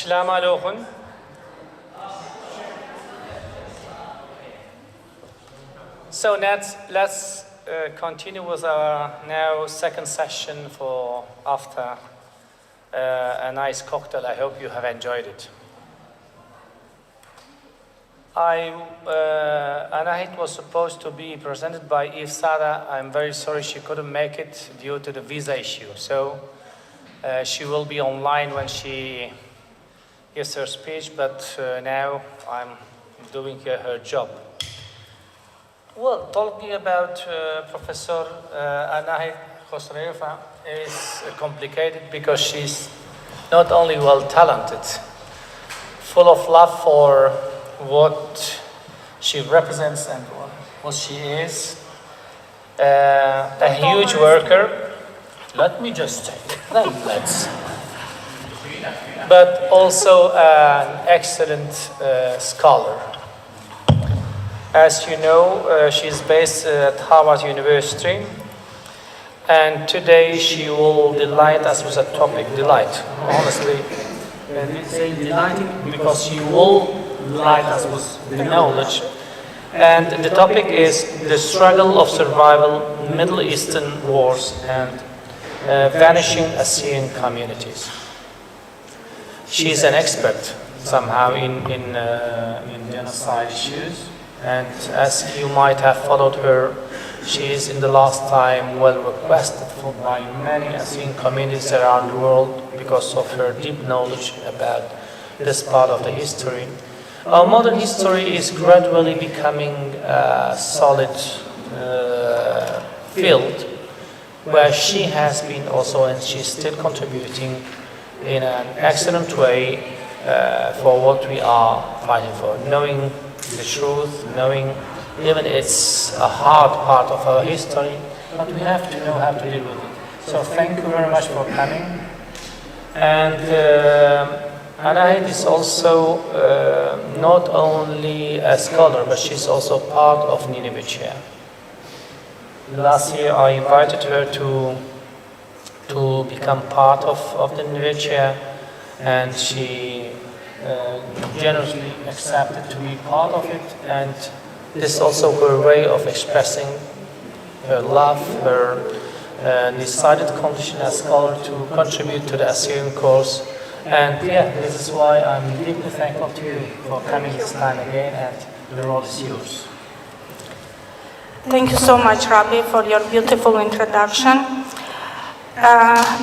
Assalamu alaikum. So let's continue with our now second session for after a nice cocktail. I hope you have enjoyed it. Anahit was supposed to be presented by Eve Sada. I'm very sorry she couldn't make it due to the visa issue. So she will be online when she gives her speech, but now I'm doing her job. Well, talking about Professor Anahit Khosreva is complicated because she's not only well talented, full of love for what she represents and what she is, a huge worker. Let me just take let's. But also an excellent scholar. As you know, she's based at Harvard University, and today she will delight us with a topic, delight. Honestly, and say delighting because she will delight us with the knowledge. And the topic is the struggle of survival, Middle Eastern wars, and vanishing Assyrian communities. She's an expert somehow in genocide issues. And as you might have followed her, she is in the last time well requested by many Assyrian communities around the world because of her deep knowledge about this part of the history. Our modern history is gradually becoming a solid field where she has been also, and she's still contributing in an excellent way for what we are fighting for, knowing the truth, knowing even it's a hard part of our history, but we have to know how to deal with it. So thank you very much for coming. And Anahit is also not only a scholar, but she's also part of Nineveh Chair. Last year I invited her to become part of the Nineveh Chair, and she generously accepted to be part of it, and this is also her way of expressing her love, her decided condition as scholar to contribute to the Assyrian cause. And yeah, this is why I'm deeply thankful to you for coming this time again, and the role is yours. Thank you so much, Rabbi, for your beautiful introduction.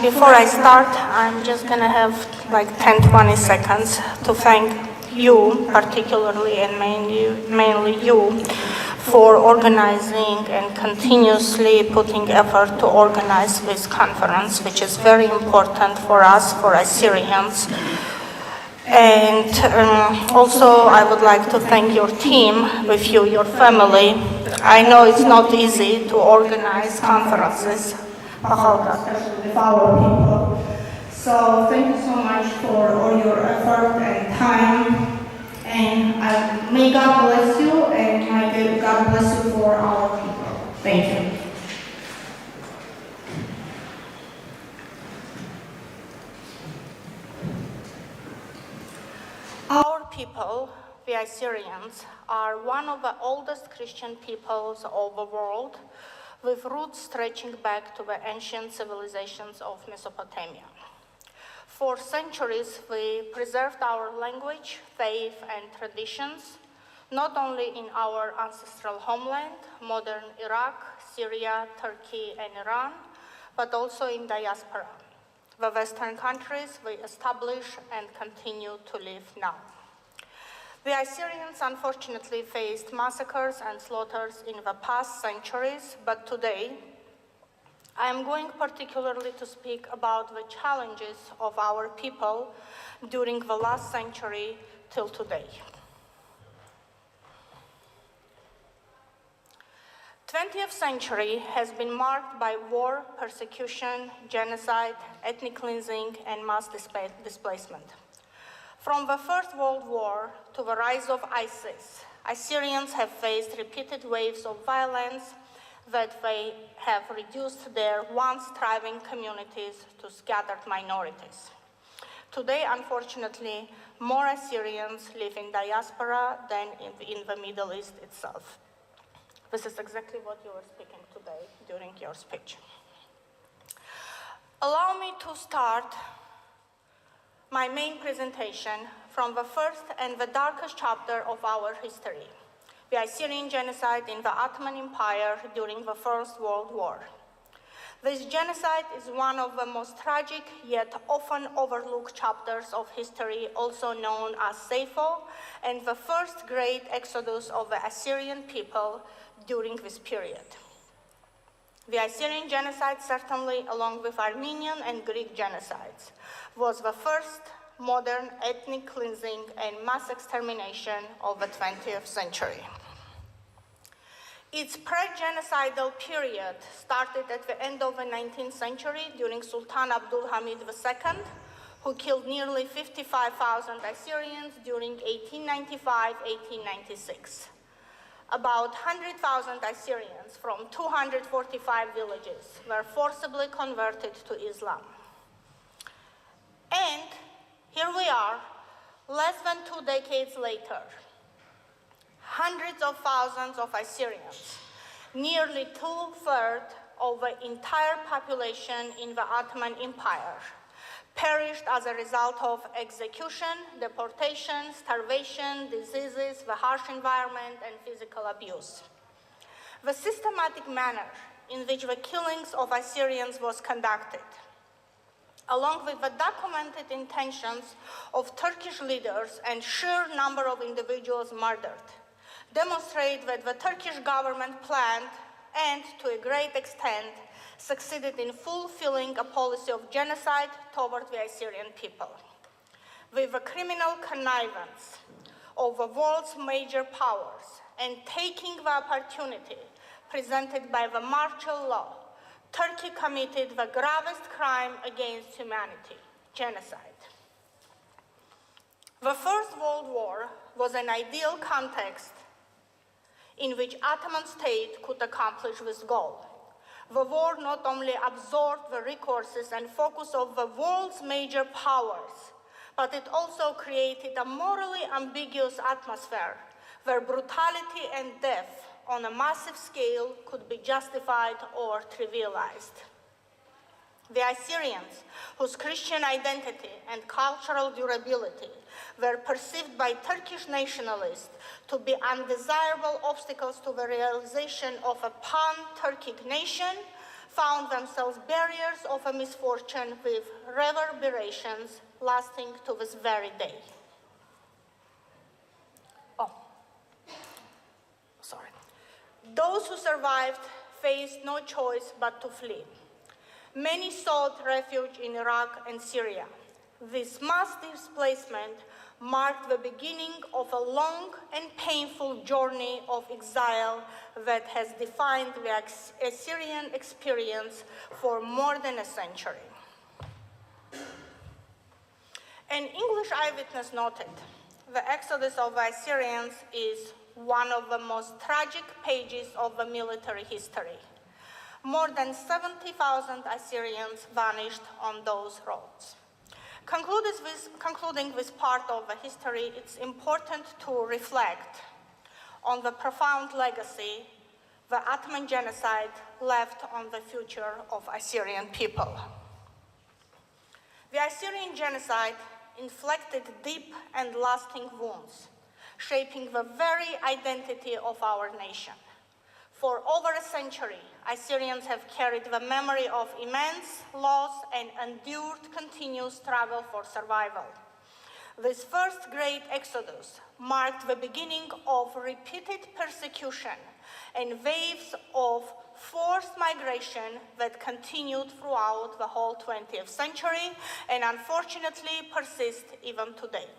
Before I start, I'm just going to have like 10-20 seconds to thank you particularly, and mainly you, for organizing and continuously putting effort to organize this conference, which is very important for us, for Assyrians. And also I would like to thank your team with you, your family. I know it's not easy to organize conferences, especially with our people. So thank you so much for all your effort and time. And may God bless you, and may God bless you for our people. Thank you. Our people, the Assyrians, are one of the oldest Christian peoples of the world, with roots stretching back to the ancient civilizations of Mesopotamia. For centuries, we preserved our language, faith, and traditions, not only in our ancestral homeland, modern Iraq, Syria, Turkey, and Iran, but also in diaspora, the Western countries we establish and continue to live now. The Assyrians unfortunately faced massacres and slaughters in the past centuries, but today, I am going particularly to speak about the challenges of our people during the last century till today. 20th century has been marked by war, persecution, genocide, ethnic cleansing, and mass displacement. From the First World War to the rise of ISIS, Assyrians have faced repeated waves of violence that they have reduced their once thriving communities to scattered minorities. Today, unfortunately, more Assyrians live in diaspora than in the Middle East itself. This is exactly what you were speaking today during your speech. Allow me to start my main presentation from the first and the darkest chapter of our history, the Assyrian genocide in the Ottoman Empire during the First World War. This genocide is one of the most tragic yet often overlooked chapters of history, also known as Sappho, and the first great exodus of the Assyrian people during this period. The Assyrian genocide, certainly along with Armenian and Greek genocides, was the first modern ethnic cleansing and mass extermination of the 20th century. Its pre-genocidal period started at the end of the 19th century during Sultan Abdul Hamid II, who killed nearly 55,000 Assyrians during 1895-1896. About 100,000 Assyrians from 245 villages were forcibly converted to Islam. And here we are, less than 2 decades later. Hundreds of thousands of Assyrians, nearly 2/3 of the entire population in the Ottoman Empire, perished as a result of execution, deportation, starvation, diseases, the harsh environment, and physical abuse. The systematic manner in which the killings of Assyrians was conducted, along with the documented intentions of Turkish leaders and sheer number of individuals murdered, demonstrate that the Turkish government planned and, to a great extent, succeeded in fulfilling a policy of genocide toward the Assyrian people. With the criminal connivance of the world's major powers and taking the opportunity presented by the martial law, Turkey committed the gravest crime against humanity, genocide. The First World War was an ideal context in which Ottoman state could accomplish this goal. The war not only absorbed the resources and focus of the world's major powers, but it also created a morally ambiguous atmosphere where brutality and death on a massive scale could be justified or trivialized. The Assyrians, whose Christian identity and cultural durability were perceived by Turkish nationalists to be undesirable obstacles to the realization of a pan-Turkic nation, found themselves barriers of a misfortune with reverberations lasting to this very day. Those who survived faced no choice but to flee. Many sought refuge in Iraq and Syria. This mass displacement marked the beginning of a long and painful journey of exile that has defined the Assyrian experience for more than a century. An English eyewitness noted, the exodus of the Assyrians is one of the most tragic pages of the military history. More than 70,000 Assyrians vanished on those roads. Concluding this part of the history, it's important to reflect on the profound legacy the Ottoman genocide left on the future of Assyrian people. The Assyrian genocide inflicted deep and lasting wounds, shaping the very identity of our nation. For over a century, Assyrians have carried the memory of immense loss and endured continuous struggle for survival. This first great exodus marked the beginning of repeated persecution and waves of forced migration that continued throughout the whole 20th century and unfortunately persist even today.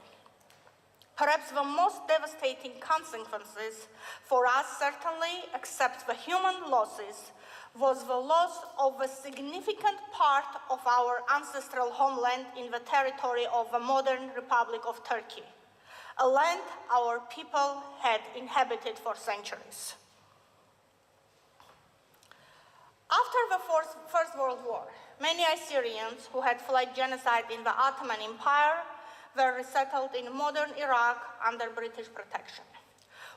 Perhaps the most devastating consequences for us, certainly, except the human losses, was the loss of a significant part of our ancestral homeland in the territory of the modern Republic of Turkey, a land our people had inhabited for centuries. After the First World War. Many Assyrians who had fled genocide in the Ottoman Empire were resettled in modern Iraq under British protection.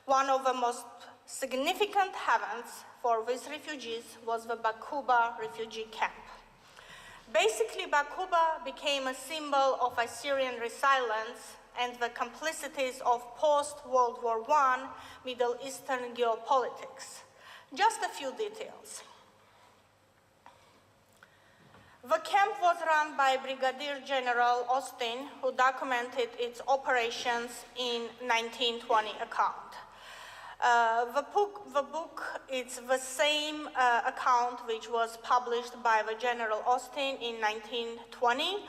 One of the most significant havens for these refugees was the Baquba refugee camp. Basically, Baquba became a symbol of Assyrian resilience and the complicities of post-World War I Middle Eastern geopolitics. Just a few details. The camp was run by Brigadier General Austin, who documented its operations in 1920 account. The book is the same account which was published by the General Austin in 1920,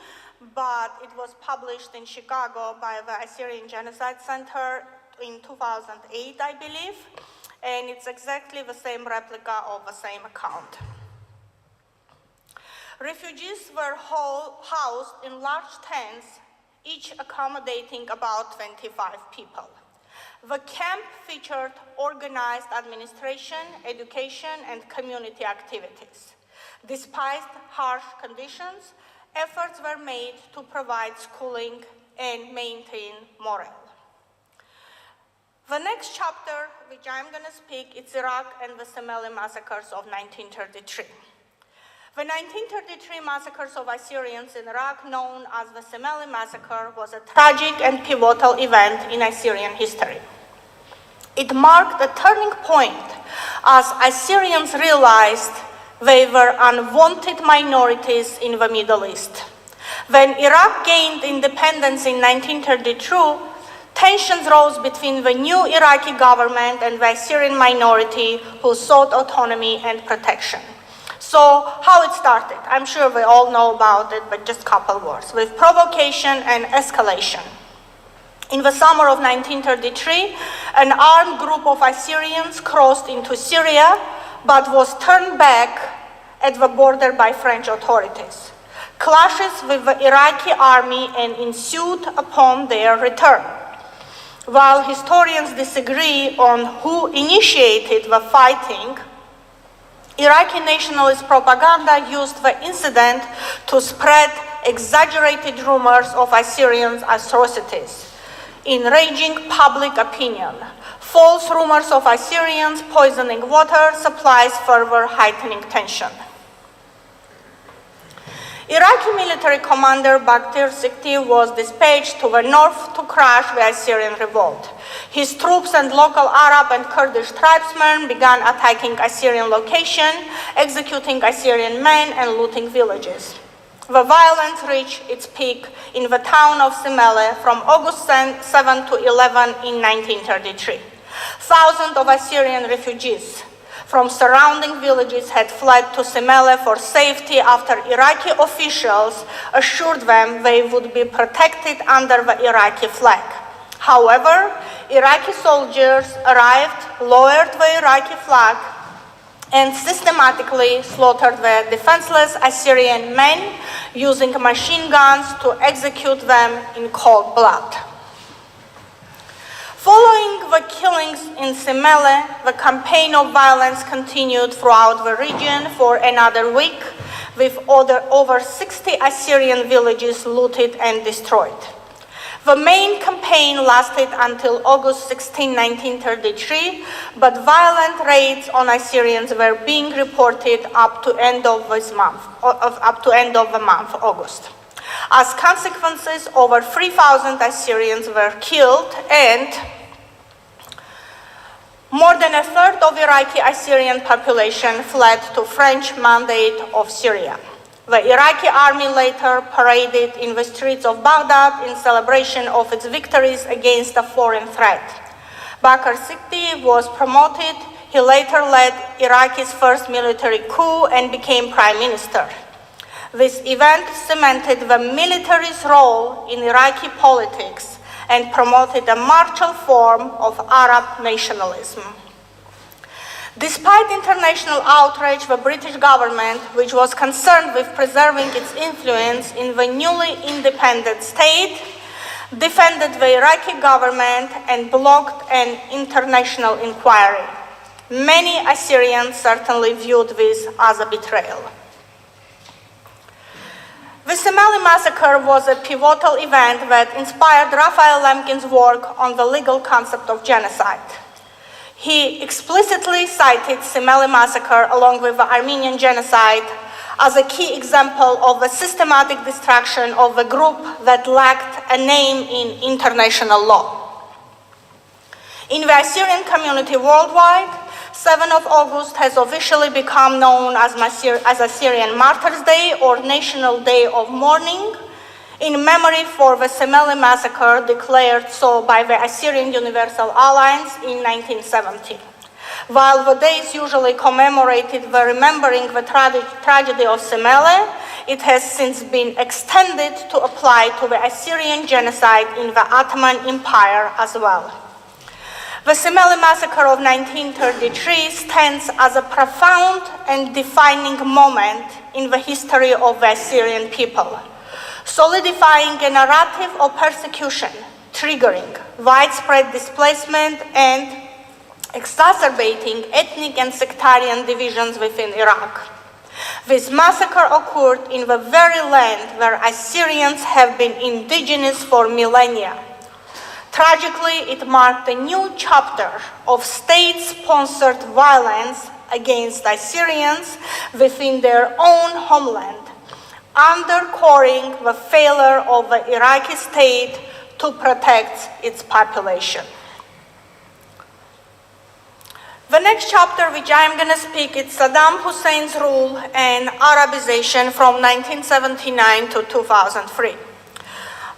but it was published in Chicago by the Assyrian Genocide Center in 2008, I believe, and it's exactly the same replica of the same account. Refugees were housed in large tents, each accommodating about 25 people. The camp featured organized administration, education, and community activities. Despite harsh conditions, efforts were made to provide schooling and maintain morale. The next chapter, which I'm going to speak, is Iraq and the Semele massacres of 1933. The 1933 massacres of Assyrians in Iraq, known as the Semele massacre, was a tragic and pivotal event in Assyrian history. It marked a turning point as Assyrians realized they were unwanted minorities in the Middle East. When Iraq gained independence in 1932, tensions rose between the new Iraqi government and the Assyrian minority who sought autonomy and protection. So, how it started? I'm sure we all know about it, but just a couple words. With provocation and escalation. In the summer of 1933, an armed group of Assyrians crossed into Syria, but was turned back at the border by French authorities. Clashes with the Iraqi army ensued upon their return. While historians disagree on who initiated the fighting, Iraqi nationalist propaganda used the incident to spread exaggerated rumors of Assyrians' atrocities, enraging public opinion. False rumors of Assyrians poisoning water supplies further heightening tension. Iraqi military commander Bakhtir Sikti was dispatched to the north to crush the Assyrian revolt. His troops and local Arab and Kurdish tribesmen began attacking Assyrian locations, executing Assyrian men and looting villages. The violence reached its peak in the town of Semele from August 7 to 11 in 1933. Thousands of Assyrian refugees from surrounding villages had fled to Semele for safety after Iraqi officials assured them they would be protected under the Iraqi flag. However, Iraqi soldiers arrived, lowered the Iraqi flag, and systematically slaughtered the defenseless Assyrian men using machine guns to execute them in cold blood. Following the killings in Semele, the campaign of violence continued throughout the region for another week, with over 60 Assyrian villages looted and destroyed. The main campaign lasted until August 16, 1933, but violent raids on Assyrians were being reported up to end of the month, August. As consequences, over 3,000 Assyrians were killed, and more than a third of Iraqi Assyrian population fled to French Mandate of Syria. The Iraqi army later paraded in the streets of Baghdad in celebration of its victories against a foreign threat. Bakr Sikti was promoted. He later led Iraq's first military coup and became prime minister. This event cemented the military's role in Iraqi politics and promoted a martial form of Arab nationalism. Despite international outrage, the British government, which was concerned with preserving its influence in the newly independent state, defended the Iraqi government and blocked an international inquiry. Many Assyrians certainly viewed this as a betrayal. The Semele massacre was a pivotal event that inspired Raphael Lemkin's work on the legal concept of genocide. He explicitly cited Semele massacre along with the Armenian genocide as a key example of a systematic destruction of a group that lacked a name in international law. In the Assyrian community worldwide, 7th of August has officially become known as Assyrian Martyrs' Day or National Day of Mourning, in memory for the Semele massacre declared so by the Assyrian Universal Alliance in 1970. While the day is usually commemorated by remembering the tragedy of Semele, it has since been extended to apply to the Assyrian genocide in the Ottoman Empire as well. The Semele massacre of 1933 stands as a profound and defining moment in the history of the Assyrian people, solidifying a narrative of persecution, triggering widespread displacement and exacerbating ethnic and sectarian divisions within Iraq. This massacre occurred in the very land where Assyrians have been indigenous for millennia. Tragically, it marked a new chapter of state-sponsored violence against Assyrians within their own homeland, underscoring the failure of the Iraqi state to protect its population. The next chapter which I am going to speak is Saddam Hussein's rule and Arabization from 1979 to 2003.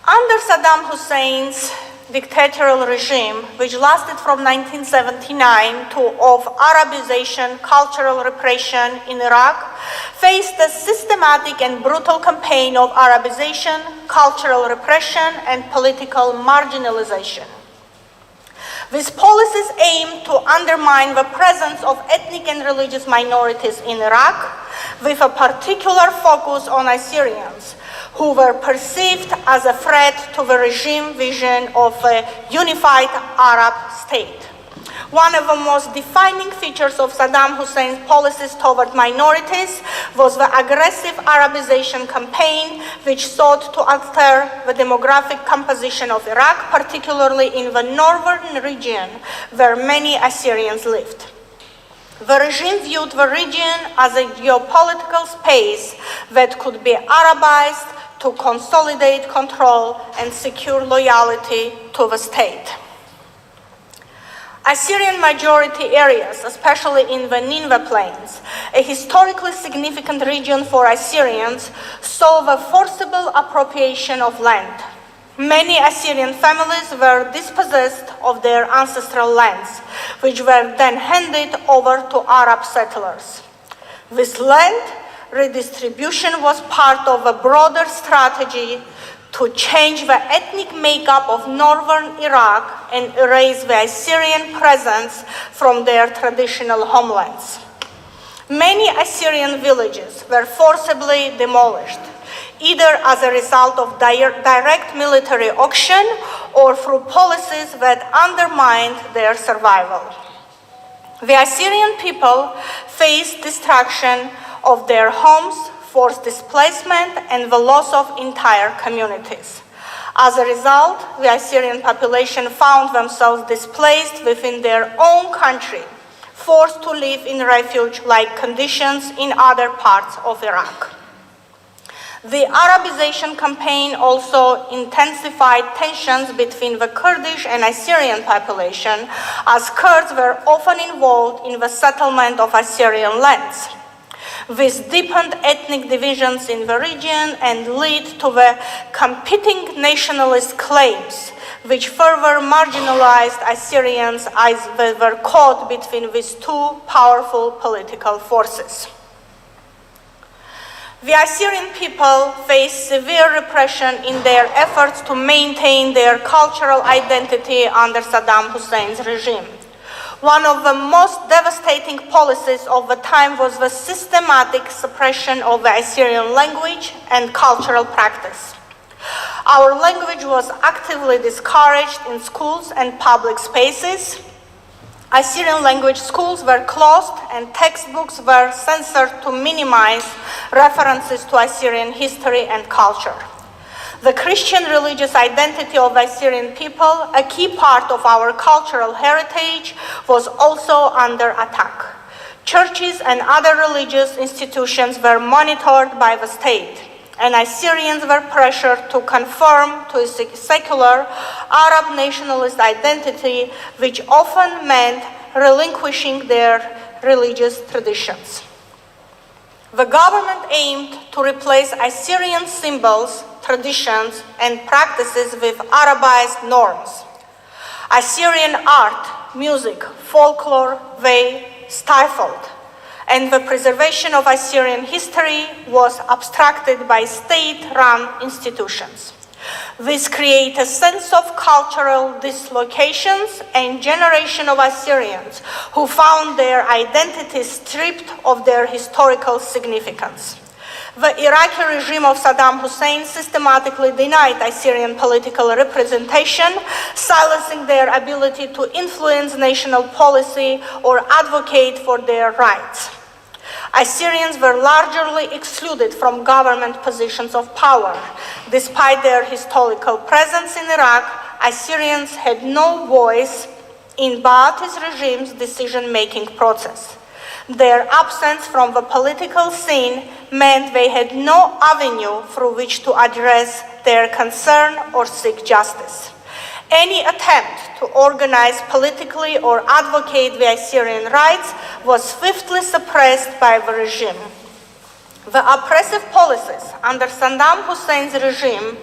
Under Saddam Hussein's dictatorial regime, which lasted from 1979 to of Arabization, cultural repression in Iraq, faced a systematic and brutal campaign of Arabization, cultural repression, and political marginalization. These policies aim to undermine the presence of ethnic and religious minorities in Iraq, with a particular focus on Assyrians, who were perceived as a threat to the regime vision of a unified Arab state. One of the most defining features of Saddam Hussein's policies toward minorities was the aggressive Arabization campaign, which sought to alter the demographic composition of Iraq, particularly in the northern region where many Assyrians lived. The regime viewed the region as a geopolitical space that could be Arabized to consolidate control and secure loyalty to the state. Assyrian majority areas, especially in the Nineveh plains, a historically significant region for Assyrians, saw the forcible appropriation of land. Many Assyrian families were dispossessed of their ancestral lands, which were then handed over to Arab settlers. This land redistribution was part of a broader strategy to change the ethnic makeup of northern Iraq and erase the Assyrian presence from their traditional homelands. Many Assyrian villages were forcibly demolished, either as a result of direct military action or through policies that undermined their survival. The Assyrian people faced destruction of their homes, forced displacement, and the loss of entire communities. As a result, the Assyrian population found themselves displaced within their own country, forced to live in refuge-like conditions in other parts of Iraq. The Arabization campaign also intensified tensions between the Kurdish and Assyrian population, as Kurds were often involved in the settlement of Assyrian lands. This deepened ethnic divisions in the region and led to the competing nationalist claims, which further marginalized Assyrians as they were caught between these two powerful political forces. The Assyrian people faced severe repression in their efforts to maintain their cultural identity under Saddam Hussein's regime. One of the most devastating policies of the time was the systematic suppression of the Assyrian language and cultural practice. Our language was actively discouraged in schools and public spaces. Assyrian language schools were closed and textbooks were censored to minimize references to Assyrian history and culture. The Christian religious identity of Assyrian people, a key part of our cultural heritage, was also under attack. Churches and other religious institutions were monitored by the state, and Assyrians were pressured to conform to a secular Arab nationalist identity, which often meant relinquishing their religious traditions. The government aimed to replace Assyrian symbols, traditions, and practices with Arabized norms. Assyrian art, music, folklore were stifled, and the preservation of Assyrian history was abstracted by state-run institutions. This created a sense of cultural dislocations and generation of Assyrians who found their identities stripped of their historical significance. The Iraqi regime of Saddam Hussein systematically denied Assyrian political representation, silencing their ability to influence national policy or advocate for their rights. Assyrians were largely excluded from government positions of power. Despite their historical presence in Iraq, Assyrians had no voice in Ba'athist regime's decision-making process. Their absence from the political scene meant they had no avenue through which to address their concern or seek justice. Any attempt to organize politically or advocate the Assyrian rights was swiftly suppressed by the regime. The oppressive policies under Saddam Hussein's regime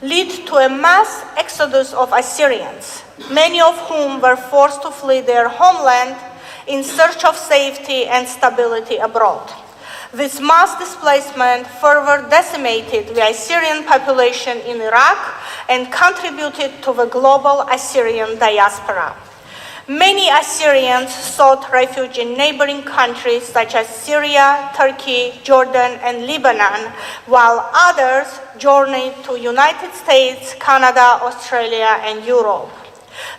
led to a mass exodus of Assyrians, many of whom were forced to flee their homeland in search of safety and stability abroad. This mass displacement further decimated the Assyrian population in Iraq and contributed to the global Assyrian diaspora. Many Assyrians sought refuge in neighboring countries such as Syria, Turkey, Jordan, and Lebanon, while others journeyed to United States, Canada, Australia, and Europe.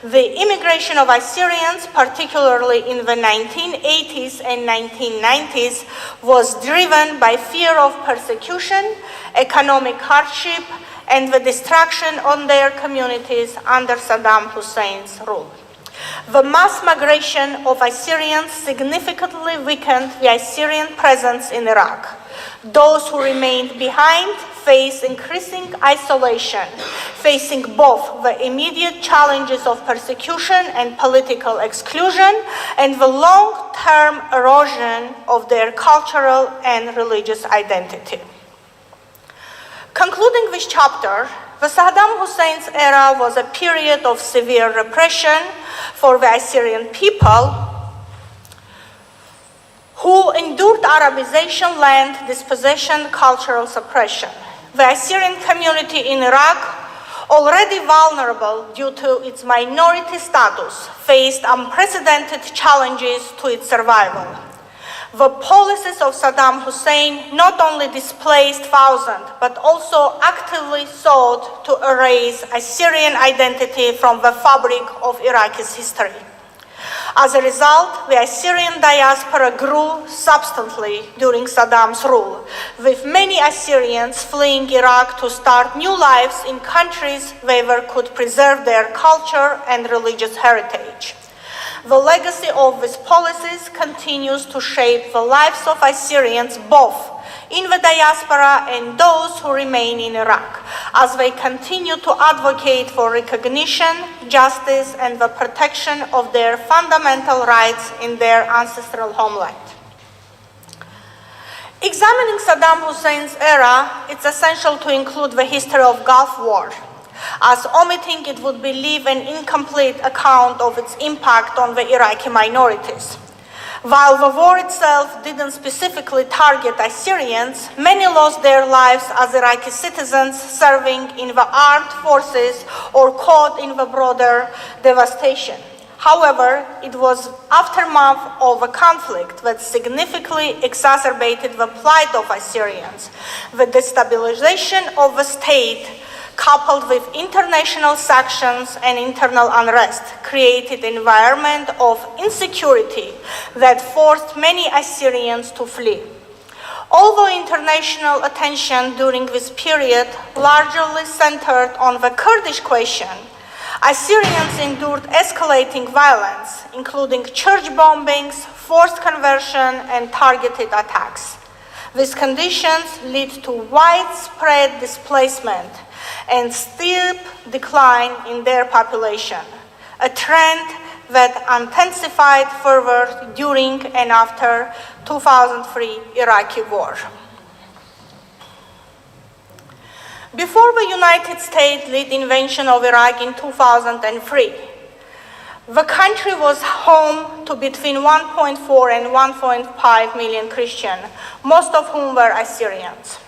The immigration of Assyrians, particularly in the 1980s and 1990s, was driven by fear of persecution, economic hardship, and the destruction on their communities under Saddam Hussein's rule. The mass migration of Assyrians significantly weakened the Assyrian presence in Iraq. Those who remained behind face increasing isolation, facing both the immediate challenges of persecution and political exclusion and the long-term erosion of their cultural and religious identity. Concluding this chapter, the Saddam Hussein's era was a period of severe repression for the Assyrian people, who endured Arabization, land dispossession, cultural suppression. The Assyrian community in Iraq, already vulnerable due to its minority status, faced unprecedented challenges to its survival. The policies of Saddam Hussein not only displaced thousands, but also actively sought to erase Assyrian identity from the fabric of Iraq's history. As a result, the Assyrian diaspora grew substantially during Saddam's rule, with many Assyrians fleeing Iraq to start new lives in countries where they could preserve their culture and religious heritage. The legacy of these policies continues to shape the lives of Assyrians both in the diaspora and those who remain in Iraq, as they continue to advocate for recognition, justice, and the protection of their fundamental rights in their ancestral homeland. Examining Saddam Hussein's era, it's essential to include the history of Gulf War, as omitting it would leave an incomplete account of its impact on the Iraqi minorities. While the war itself didn't specifically target Assyrians, many lost their lives as Iraqi citizens serving in the armed forces or caught in the broader devastation. However, it was aftermath of a conflict that significantly exacerbated the plight of Assyrians. The destabilization of the state, coupled with international sanctions and internal unrest, created an environment of insecurity that forced many Assyrians to flee. Although international attention during this period largely centered on the Kurdish question, Assyrians endured escalating violence, including church bombings, forced conversion, and targeted attacks. These conditions lead to widespread displacement and steep decline in their population, a trend that intensified further during and after 2003 Iraqi war. Before the United States led the invasion of Iraq in 2003, the country was home to between 1.4 and 1.5 million Christians, most of whom were Assyrians.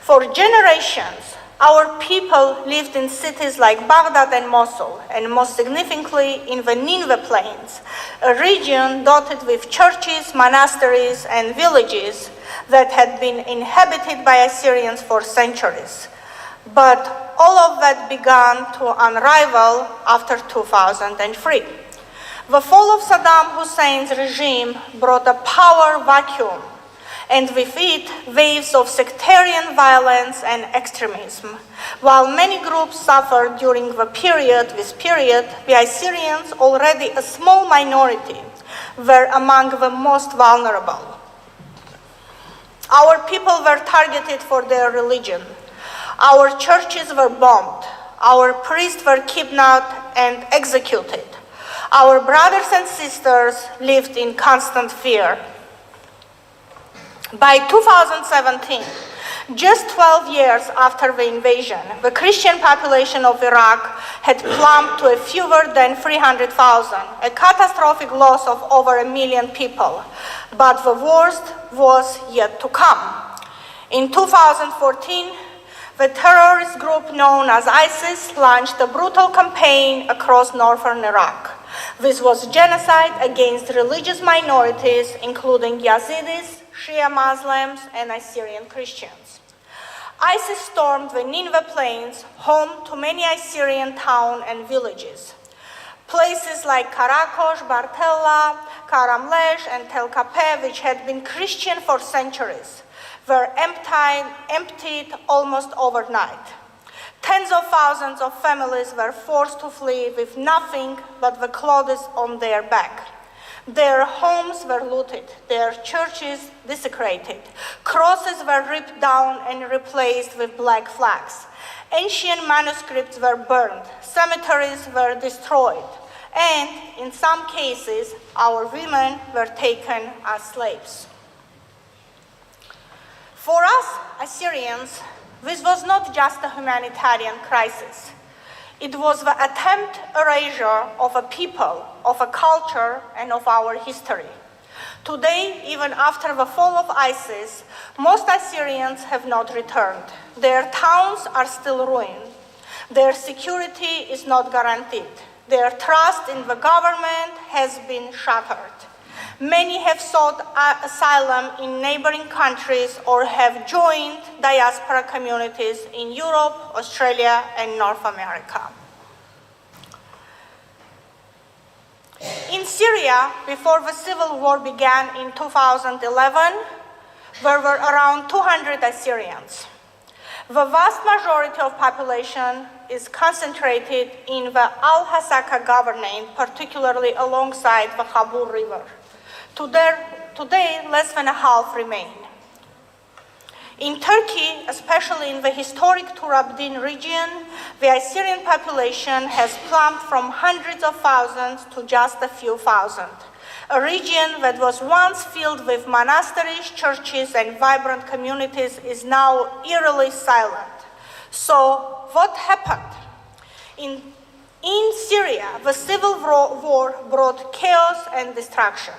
For generations, our people lived in cities like Baghdad and Mosul, and most significantly in the Nineveh plains, a region dotted with churches, monasteries, and villages that had been inhabited by Assyrians for centuries. But all of that began to unravel after 2003. The fall of Saddam Hussein's regime brought a power vacuum, and with it, waves of sectarian violence and extremism. While many groups suffered during this period, the Assyrians, already a small minority, were among the most vulnerable. Our people were targeted for their religion. Our churches were bombed. Our priests were kidnapped and executed. Our brothers and sisters lived in constant fear. By 2017, just 12 years after the invasion, the Christian population of Iraq had plumped to fewer than 300,000, a catastrophic loss of over 1 million people. But the worst was yet to come. In 2014, the terrorist group known as ISIS launched a brutal campaign across northern Iraq. This was genocide against religious minorities, including Yazidis, Shia Muslims, and Assyrian Christians. ISIS stormed the Nineveh plains, home to many Assyrian towns and villages. Places like Karakosh, Bartella, Karamlesh, and Tel Kapeh, which had been Christian for centuries, were emptied almost overnight. Tens of thousands of families were forced to flee with nothing but the clothes on their back. Their homes were looted, their churches desecrated, crosses were ripped down and replaced with black flags. Ancient manuscripts were burned, cemeteries were destroyed, and in some cases, our women were taken as slaves. For us, Assyrians, this was not just a humanitarian crisis. It was the attempt erasure of a people, of a culture, and of our history. Today, even after the fall of ISIS, most Assyrians have not returned. Their towns are still ruined. Their security is not guaranteed. Their trust in the government has been shattered. Many have sought asylum in neighboring countries or have joined diaspora communities in Europe, Australia, and North America. In Syria, before the civil war began in 2011, there were around 200 Assyrians. The vast majority of population is concentrated in the Al-Hasaka governorate, particularly alongside the Khabur River. Today, less than a half remain. In Turkey, especially in the historic Turabdin region, the Assyrian population has plumped from hundreds of thousands to just a few thousand. A region that was once filled with monasteries, churches, and vibrant communities is now eerily silent. So, what happened? In Syria, the civil war brought chaos and destruction.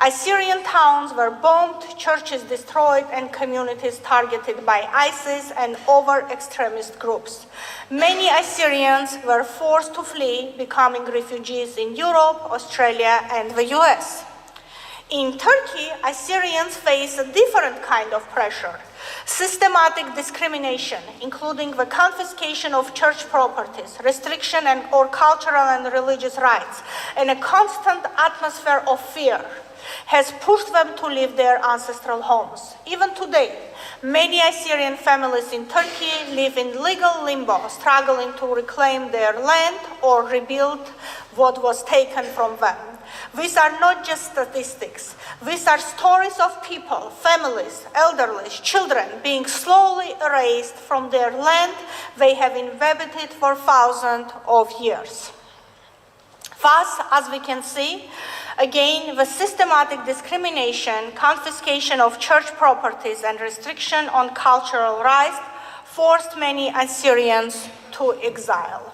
Assyrian towns were bombed, churches destroyed, and communities targeted by ISIS and other extremist groups. Many Assyrians were forced to flee, becoming refugees in Europe, Australia, and the US. In Turkey, Assyrians face a different kind of pressure. Systematic discrimination, including the confiscation of church properties, restriction or cultural and religious rights, and a constant atmosphere of fear. has pushed them to leave their ancestral homes. Even today, many Assyrian families in Turkey live in legal limbo, struggling to reclaim their land or rebuild what was taken from them. These are not just statistics. These are stories of people, families, elderly, children being slowly erased from their land they have inhabited for thousands of years. Thus, as we can see, again, the systematic discrimination, confiscation of church properties, and restriction on cultural rights forced many Assyrians to exile.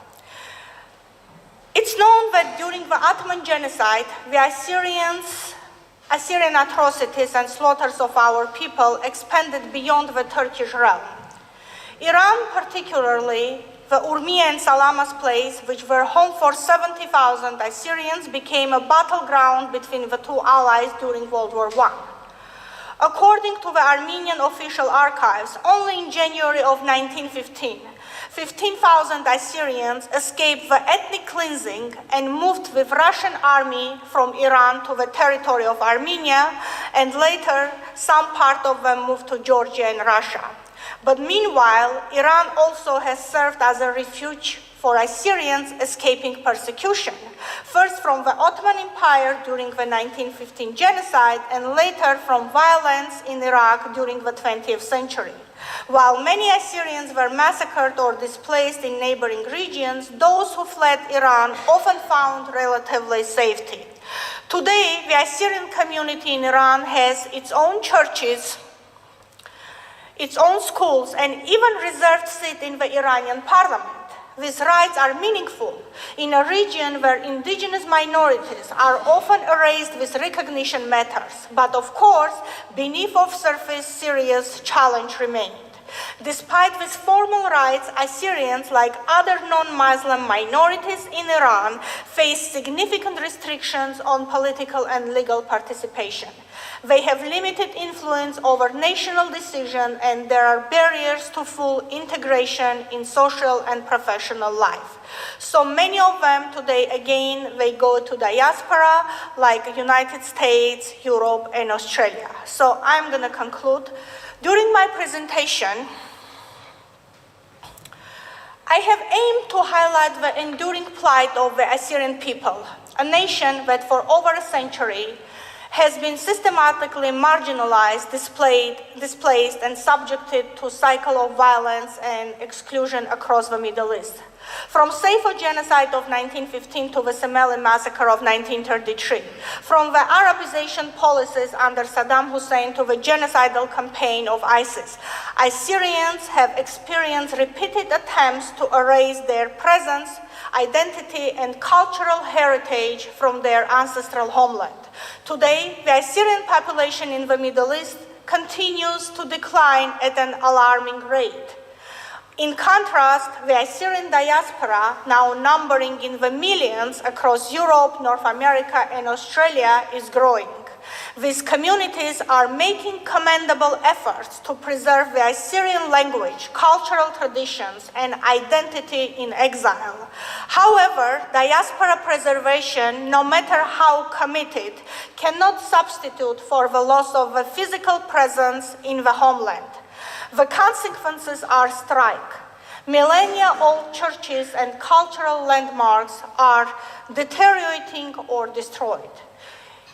It's known that during the Ottoman genocide, the Assyrian atrocities and slaughters of our people expanded beyond the Turkish realm. Iran, particularly, the Urmia and Salamas place, which were home for 70,000 Assyrians, became a battleground between the two allies during World War I. According to the Armenian official archives, only in January of 1915, 15,000 Assyrians escaped the ethnic cleansing and moved with Russian army from Iran to the territory of Armenia, and later some part of them moved to Georgia and Russia. But meanwhile, Iran also has served as a refuge for Assyrians escaping persecution, first from the Ottoman Empire during the 1915 genocide and later from violence in Iraq during the 20th century. While many Assyrians were massacred or displaced in neighboring regions, those who fled Iran often found relatively safety. Today, the Assyrian community in Iran has its own churches, its own schools, and even reserved seat in the Iranian parliament. These rights are meaningful in a region where indigenous minorities are often erased with recognition matters. But of course, beneath the surface, serious challenge remained. Despite these formal rights, Assyrians, like other non-Muslim minorities in Iran, face significant restrictions on political and legal participation. They have limited influence over national decisions, and there are barriers to full integration in social and professional life. So many of them today, again, they go to diaspora, like United States, Europe, and Australia. So I'm going to conclude. During my presentation, I have aimed to highlight the enduring plight of the Assyrian people, a nation that for over a century has been systematically marginalized, displaced, and subjected to a cycle of violence and exclusion across the Middle East. From Saifo genocide of 1915 to the Semele massacre of 1933, from the Arabization policies under Saddam Hussein to the genocidal campaign of ISIS, Assyrians have experienced repeated attempts to erase their presence, identity, and cultural heritage from their ancestral homeland. Today, the Assyrian population in the Middle East continues to decline at an alarming rate. In contrast, the Assyrian diaspora, now numbering in the millions across Europe, North America, and Australia, is growing. These communities are making commendable efforts to preserve the Assyrian language, cultural traditions, and identity in exile. However, diaspora preservation, no matter how committed, cannot substitute for the loss of the physical presence in the homeland. The consequences are stark. Millennia-old churches and cultural landmarks are deteriorating or destroyed.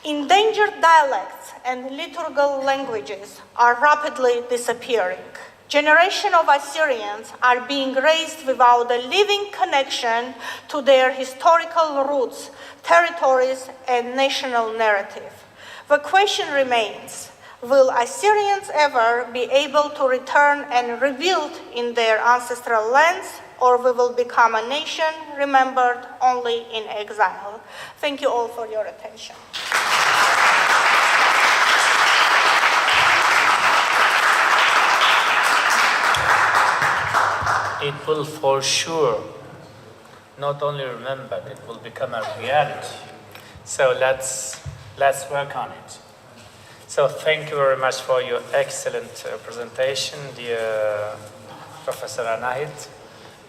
Endangered dialects and liturgical languages are rapidly disappearing. Generations of Assyrians are being raised without a living connection to their historical roots, territories, and national narrative. The question remains, will Assyrians ever be able to return and rebuild in their ancestral lands, or we will become a nation remembered only in exile? Thank you all for your attention. It will for sure not only remembered, it will become a reality. So let's work on it. So thank you very much for your excellent presentation, dear Professor Anahit.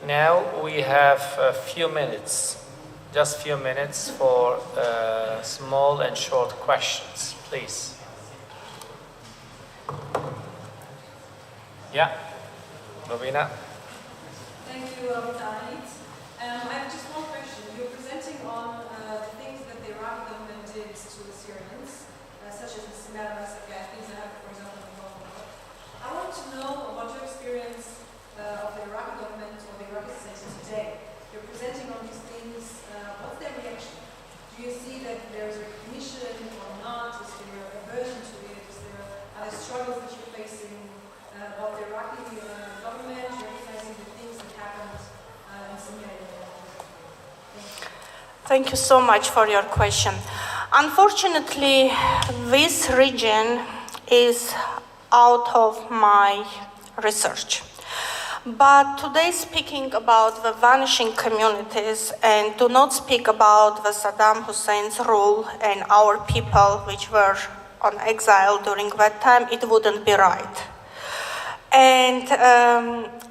Now we have a few minutes just a few minutes for small and short questions, please. Yeah, Novina. Thank you, Tahit. I have just one question. You're presenting on the things that the Iraqi government did to the Syrians, such as the Sinai massacre, things that happened, for example, in the Gulf War. I want to know about your experience of the Iraqi government or the Iraqi society today. You're presenting on these things. What's their reaction? Do you see that there's recognition or not? Is there aversion to it? Are there struggles that you're facing about the Iraqi government, recognizing the things that happened in Syria? Thank you so much for your question. Unfortunately, this region is out of my research. But today, speaking about the vanishing communities and do not speak about the Saddam Hussein's rule and our people which were on exile during that time, it wouldn't be right. And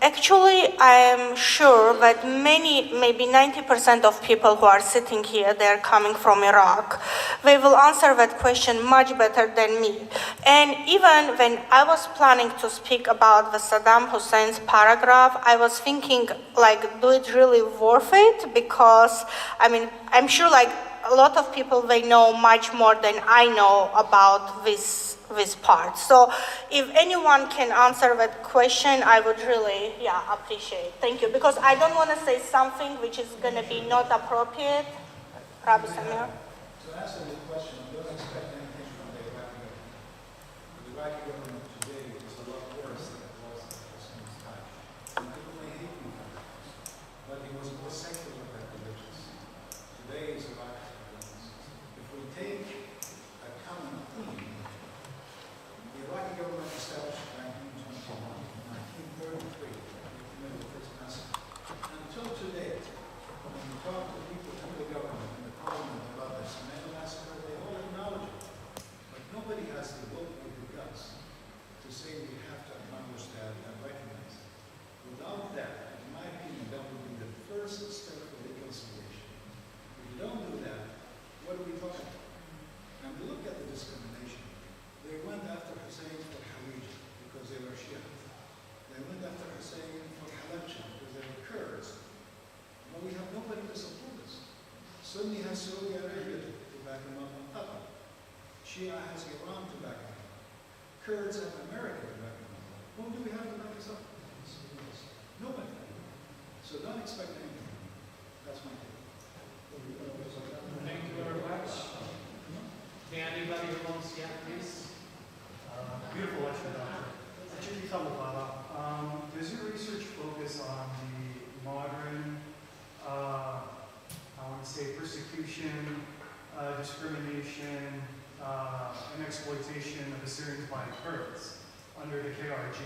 actually, I am sure that many, maybe 90% of people who are sitting here, they are coming from Iraq. They will answer that question much better than me. And even when I was planning to speak about the Saddam Hussein's paragraph, I was thinking, like, do it really worth it? Because, I mean, I'm sure, like, a lot of people, they know much more than I know about this part. So if anyone can answer that question, I would really, appreciate. Thank you. Because I don't want to say something which is going to be not appropriate. Rabbi Samir? To answer this question, don't expect anything from the Iraqi government. The Iraqi government today is a lot worse than it was at Hussein time. And people may hate me for that, but it was more secular than religious. Today is Iraq's religious. If we take a common theme, the Iraqi government established in 1921, 1933, they committed the first massacre. Until today, when you talk to people in the government, in the parliament about the Sinai massacre, they all acknowledge it. But nobody has the will or the guts to say we have to acknowledge that and recognize it. Without that, in my opinion, that would be the first step for reconciliation. If you don't do that, what are we talking about? And we look at the discrimination. They went after Hussein for Khalid because they were Shia. They went after Hussein for Halabja because they were Kurds. But we have nobody to support us. Sunni has Saudi Arabia to back him up on Qatar. Shia has Iran to back him up. Kurds have America to back him up. Who do we have to back us up? Nobody. So don't expect anything. That's my take. Thank you very much. Anybody who wants to, please? Beautiful lecture, Doctor. Does your research focus on the modern, I want to say, persecution, discrimination, and exploitation of Assyrians by Kurds under the KRG?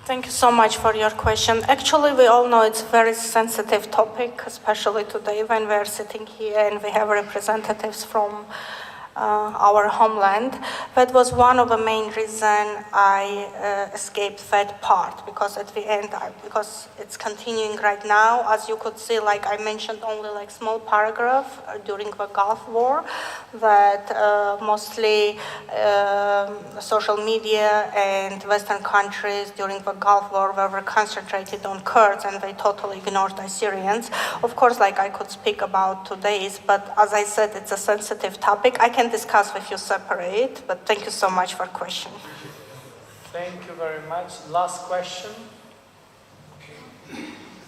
Thank you so much for your question. Actually, we all know it's a very sensitive topic, especially today when we're sitting here and we have representatives from our homeland. That was one of the main reasons I escaped that part, because at the end, because it's continuing right now, as you could see, like I mentioned only like small paragraph during the Gulf War, that mostly social media and Western countries during the Gulf War were concentrated on Kurds and they totally ignored Assyrians. Of course, like I could speak about today's, but as I said, it's a sensitive topic. I can discuss with you separate, but thank you so much for the question. Thank you very much. Last question.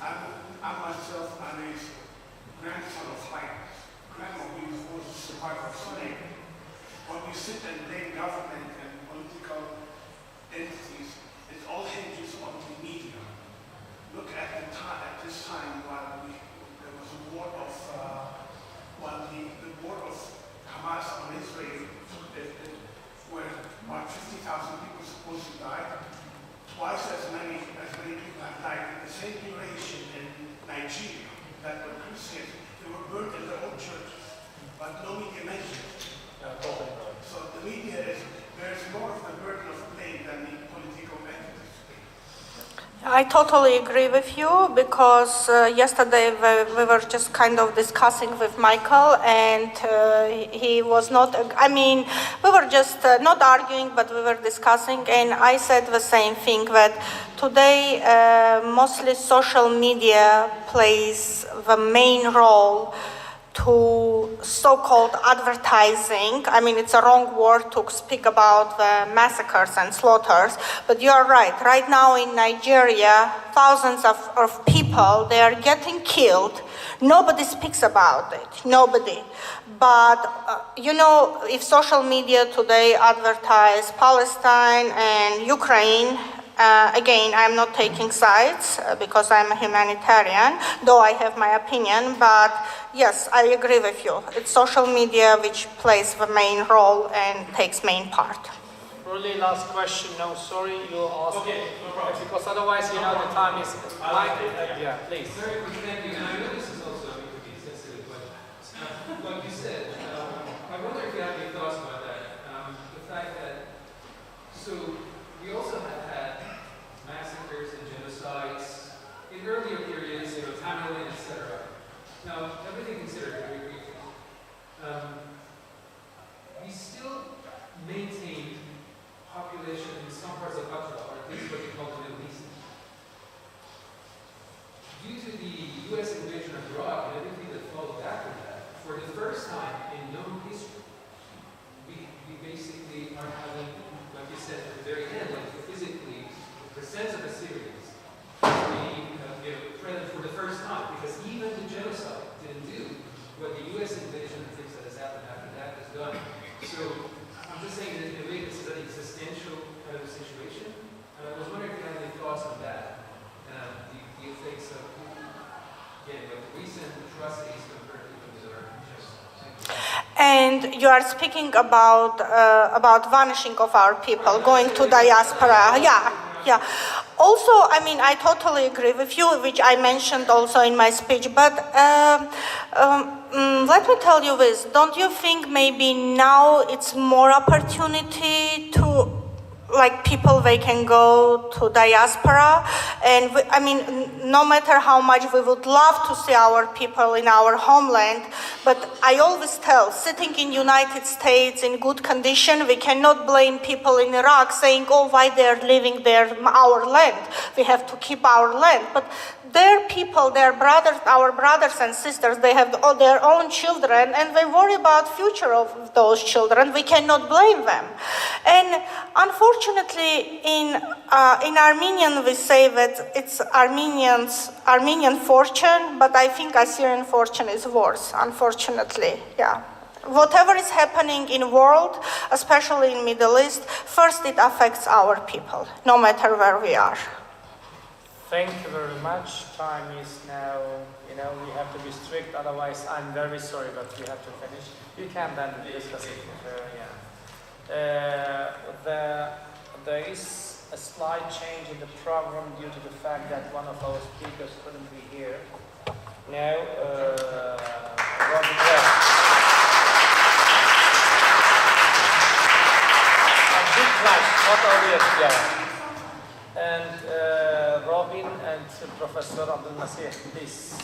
I myself am a grandson of flight. Grandma, we was survivor of slavery. When we sit and blame government and political entities, it all hinges on the media. Look at the time, at this time, while there was a war of, while the war of Hamas on Israel, where about 50,000 people supposed to die, twice as many people have died in the same duration in Nigeria that were Christians. They were burned in their own churches, but no media mentioned it. So the media bears more of the burden of blame than the political entities. I totally agree with you because yesterday we were just kind of discussing with Michael and he was not, I mean, we were just not arguing, but we were discussing, and I said the same thing, that today mostly social media plays the main role to so-called advertising. I mean, it's a wrong word to speak about the massacres and slaughters, but you're right. Right now in Nigeria, thousands of people, they are getting killed. Nobody speaks about it, nobody. But, you know, if social media today advertise Palestine and Ukraine, again, I'm not taking sides because I'm a humanitarian, though I have my opinion, but yes, I agree with you. It's social media which plays the main role and takes main part. Really, last question. No, sorry, you asked. Okay, no problem. Because otherwise, you know, the time is. Yeah, please. Very quick, thank you. And I know this is also a pretty sensitive question. Like you said, I wonder if you have any thoughts about that. The fact that, so we also have had massacres and genocides in earlier periods, you know, Tamerlane, etc. Now, everything considered very briefly, we still maintain population in some parts of Qatar, or at least what you call the Middle East. Due to the U.S. invasion of Iraq and everything that followed after that, for the first time in known history, we basically are having, like you said at the very end, like physically, the percent of Assyrians being present for the first time, because even the genocide didn't do what the U.S. invasion and things that has happened after that has done. So I'm just saying that in a way this is an existential kind of a situation. And I was wondering if you had any thoughts on that, the effects of, again, like recent atrocities compared to those that are just. And you are speaking about vanishing of our people, going to diaspora. Yeah. Also, I mean, I totally agree with you, which I mentioned also in my speech, but let me tell you this. Don't you think maybe now it's more opportunity to, like, people, they can go to diaspora? And I mean, no matter how much we would love to see our people in our homeland, but I always tell, sitting in United States in good condition, we cannot blame people in Iraq saying, oh, why they're leaving our land. We have to keep our land. But their people, their brothers, our brothers and sisters, they have their own children, and they worry about future of those children. We cannot blame them. And unfortunately, in Armenian, we say that it's Armenian fortune, but I think Assyrian fortune is worse, unfortunately, yeah. Whatever is happening in the world, especially in Middle East, first it affects our people, no matter where we are. Thank you very much. Time is now, you know, we have to be strict, otherwise I'm very sorry, but we have to finish. You can then discuss it with her, yeah. There is a slight change in the program due to the fact that one of our speakers couldn't be here. Now, Robin West. A big clash, not only yeah. And Robin and Professor Abdul Nasir, please.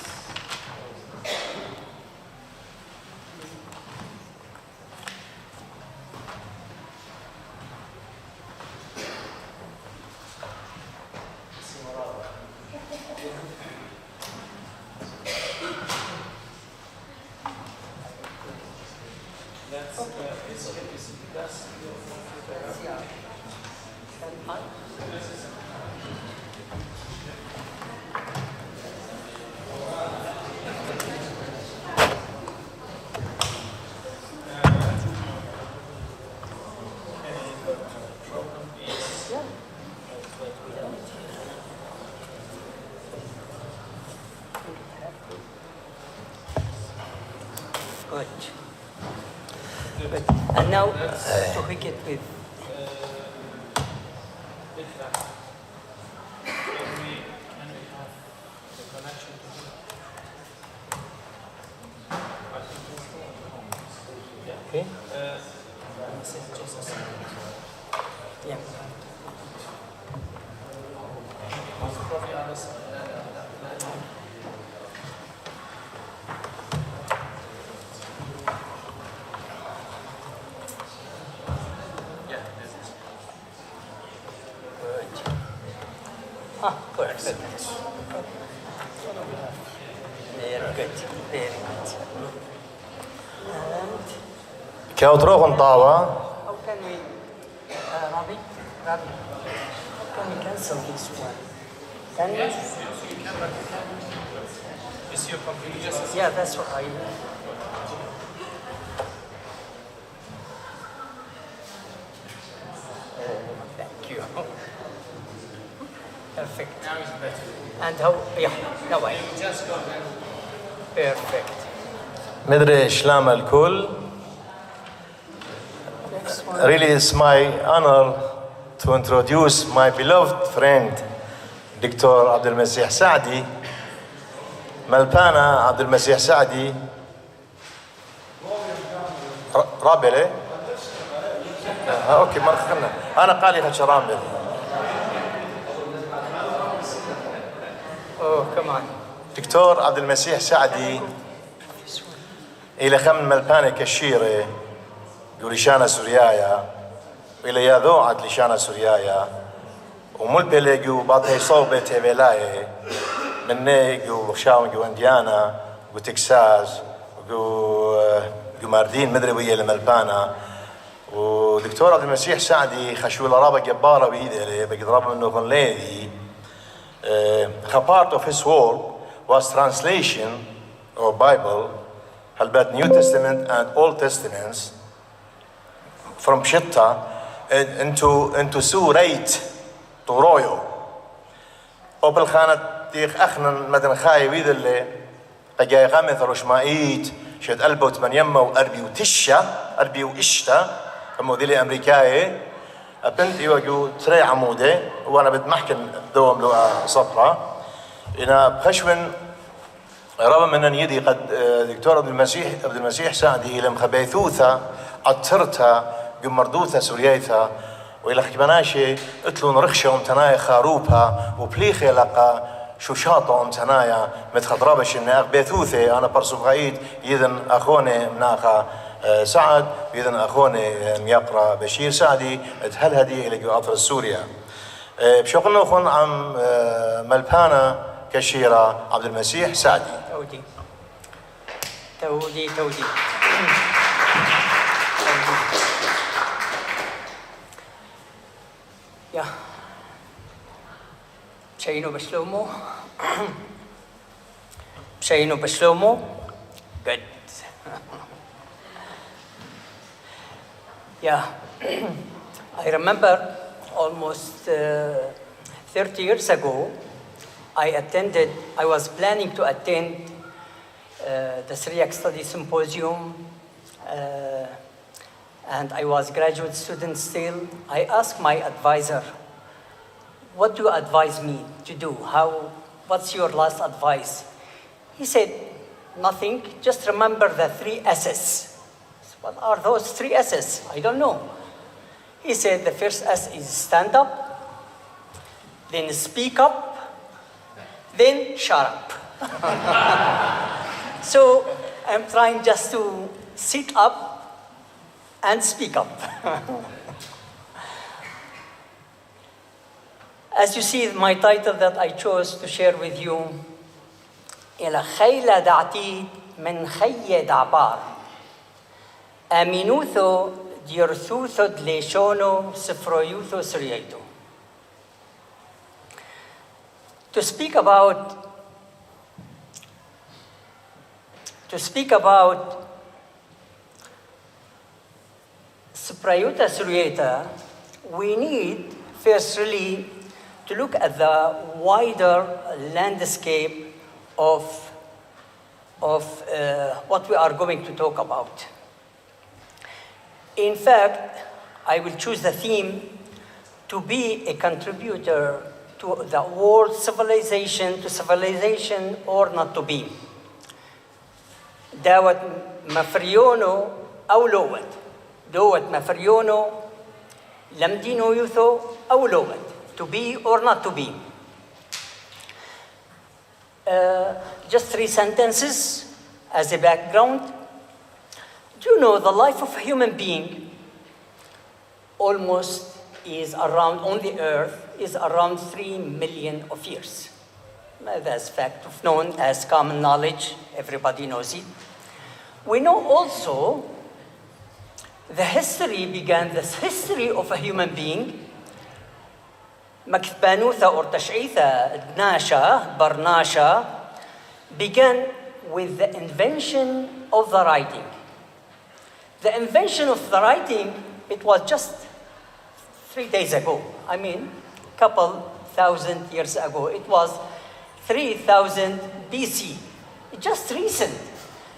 Good. And now we get with. Okay. Yeah. Perfect. Very good. Very good. And كاوتروغن طاوة how can we, Rabi, how can we cancel this one? Can we? Is your computer? Yeah, that's what I. Thank you. Perfect. Now it's better. And how? Yeah, no way. Just go back. Perfect. مدري شلام الكل. Next one. Really, it's my honor to introduce my beloved friend, Dr. عبد المسيح سعدي. ملبانا عبد المسيح سعدي. رابلة. اوكي مرخنا. انا قالي هالشرامل. Oh, come on. دكتور عبد المسيح سعدي إلى خم ملبانة كشيرة يوريشانا سوريايا وإلى ياذو عد لشانا سوريايا ومول بلغيو بعد هي صوبة تبلاي من نيجو شاون جو انديانا جو تكساس جو ماردين مدري ويا الملبانة ودكتور عبد المسيح سعدي خشول رابا جبارة بإيده بقدرابه منه كون ليدي a part of his work was translation of Bible, about New Testament and Old Testaments from Shitta into Sureit Toroyo. Opel خانت تيخ أخنا مدن خاي ويد اللي قجاي غامث رشمائيت شد قلبه وتمنيمة وأربي وتشة أربي وإشتا الموديل أمريكاي بنت يوجو تري عمودة وأنا بتمحكن دوم لو صفرة إنا بخشون رغم من أن يدي قد دكتور عبد المسيح سعدي إلى مخبيثوثة أطرتها جمردوثة سوريايثة وإلى خكبناشي اتلون رخشة ومتنايا خاروبها وبليخي لقى شوشاطة ومتنايا متخضربش إن أخبيثوثة أنا برسوفغايد يذن أخوني مناخا سعد إذن أخوني ميقرا بشير سعدي هل هدي إلى عطر السوريا بشوقنا أخون عم ملبانا كشيرة عبد المسيح سعدي تودي يا بشينو بشلومو good. Yeah, I remember almost 30 years ago, I was planning to attend the Syriac Study Symposium, and I was graduate student still. I asked my advisor, what do you advise me to do? What's your last advice? He said, nothing, just remember the 3 S's. What are those 3 S's? I don't know. He said the first S is stand up, then speak up, then shut up. So I'm trying just to sit up and speak up. As you see, my title that I chose to share with you, إلى خيلة دعتيد من خي دعبار أمينوثو ديرثوثو دليشونو سفرويوثو سريايتو. To speak about Sprayuta Surieta, we need first really to look at the wider landscape of what we are going to talk about. In fact, I will choose the theme to be a contributor to the world civilization, or not to be. داوت مفريونو أو لوت. دوت مفريونو لم دينو يوثو أو لوت. To be or not to be. Just 3 sentences as a background. Do you know the life of a human being almost is around, on the earth, is around 3 million of years. That's fact of known as common knowledge. Everybody knows it. We know also the history began, this history of a human being, Makthbanutha or Tash'itha Dnasha, Barnasha, began with the invention of the writing. The invention of the writing, it was just 3 days ago. I mean, a couple thousand years ago. It was 3000 BC. Just recent.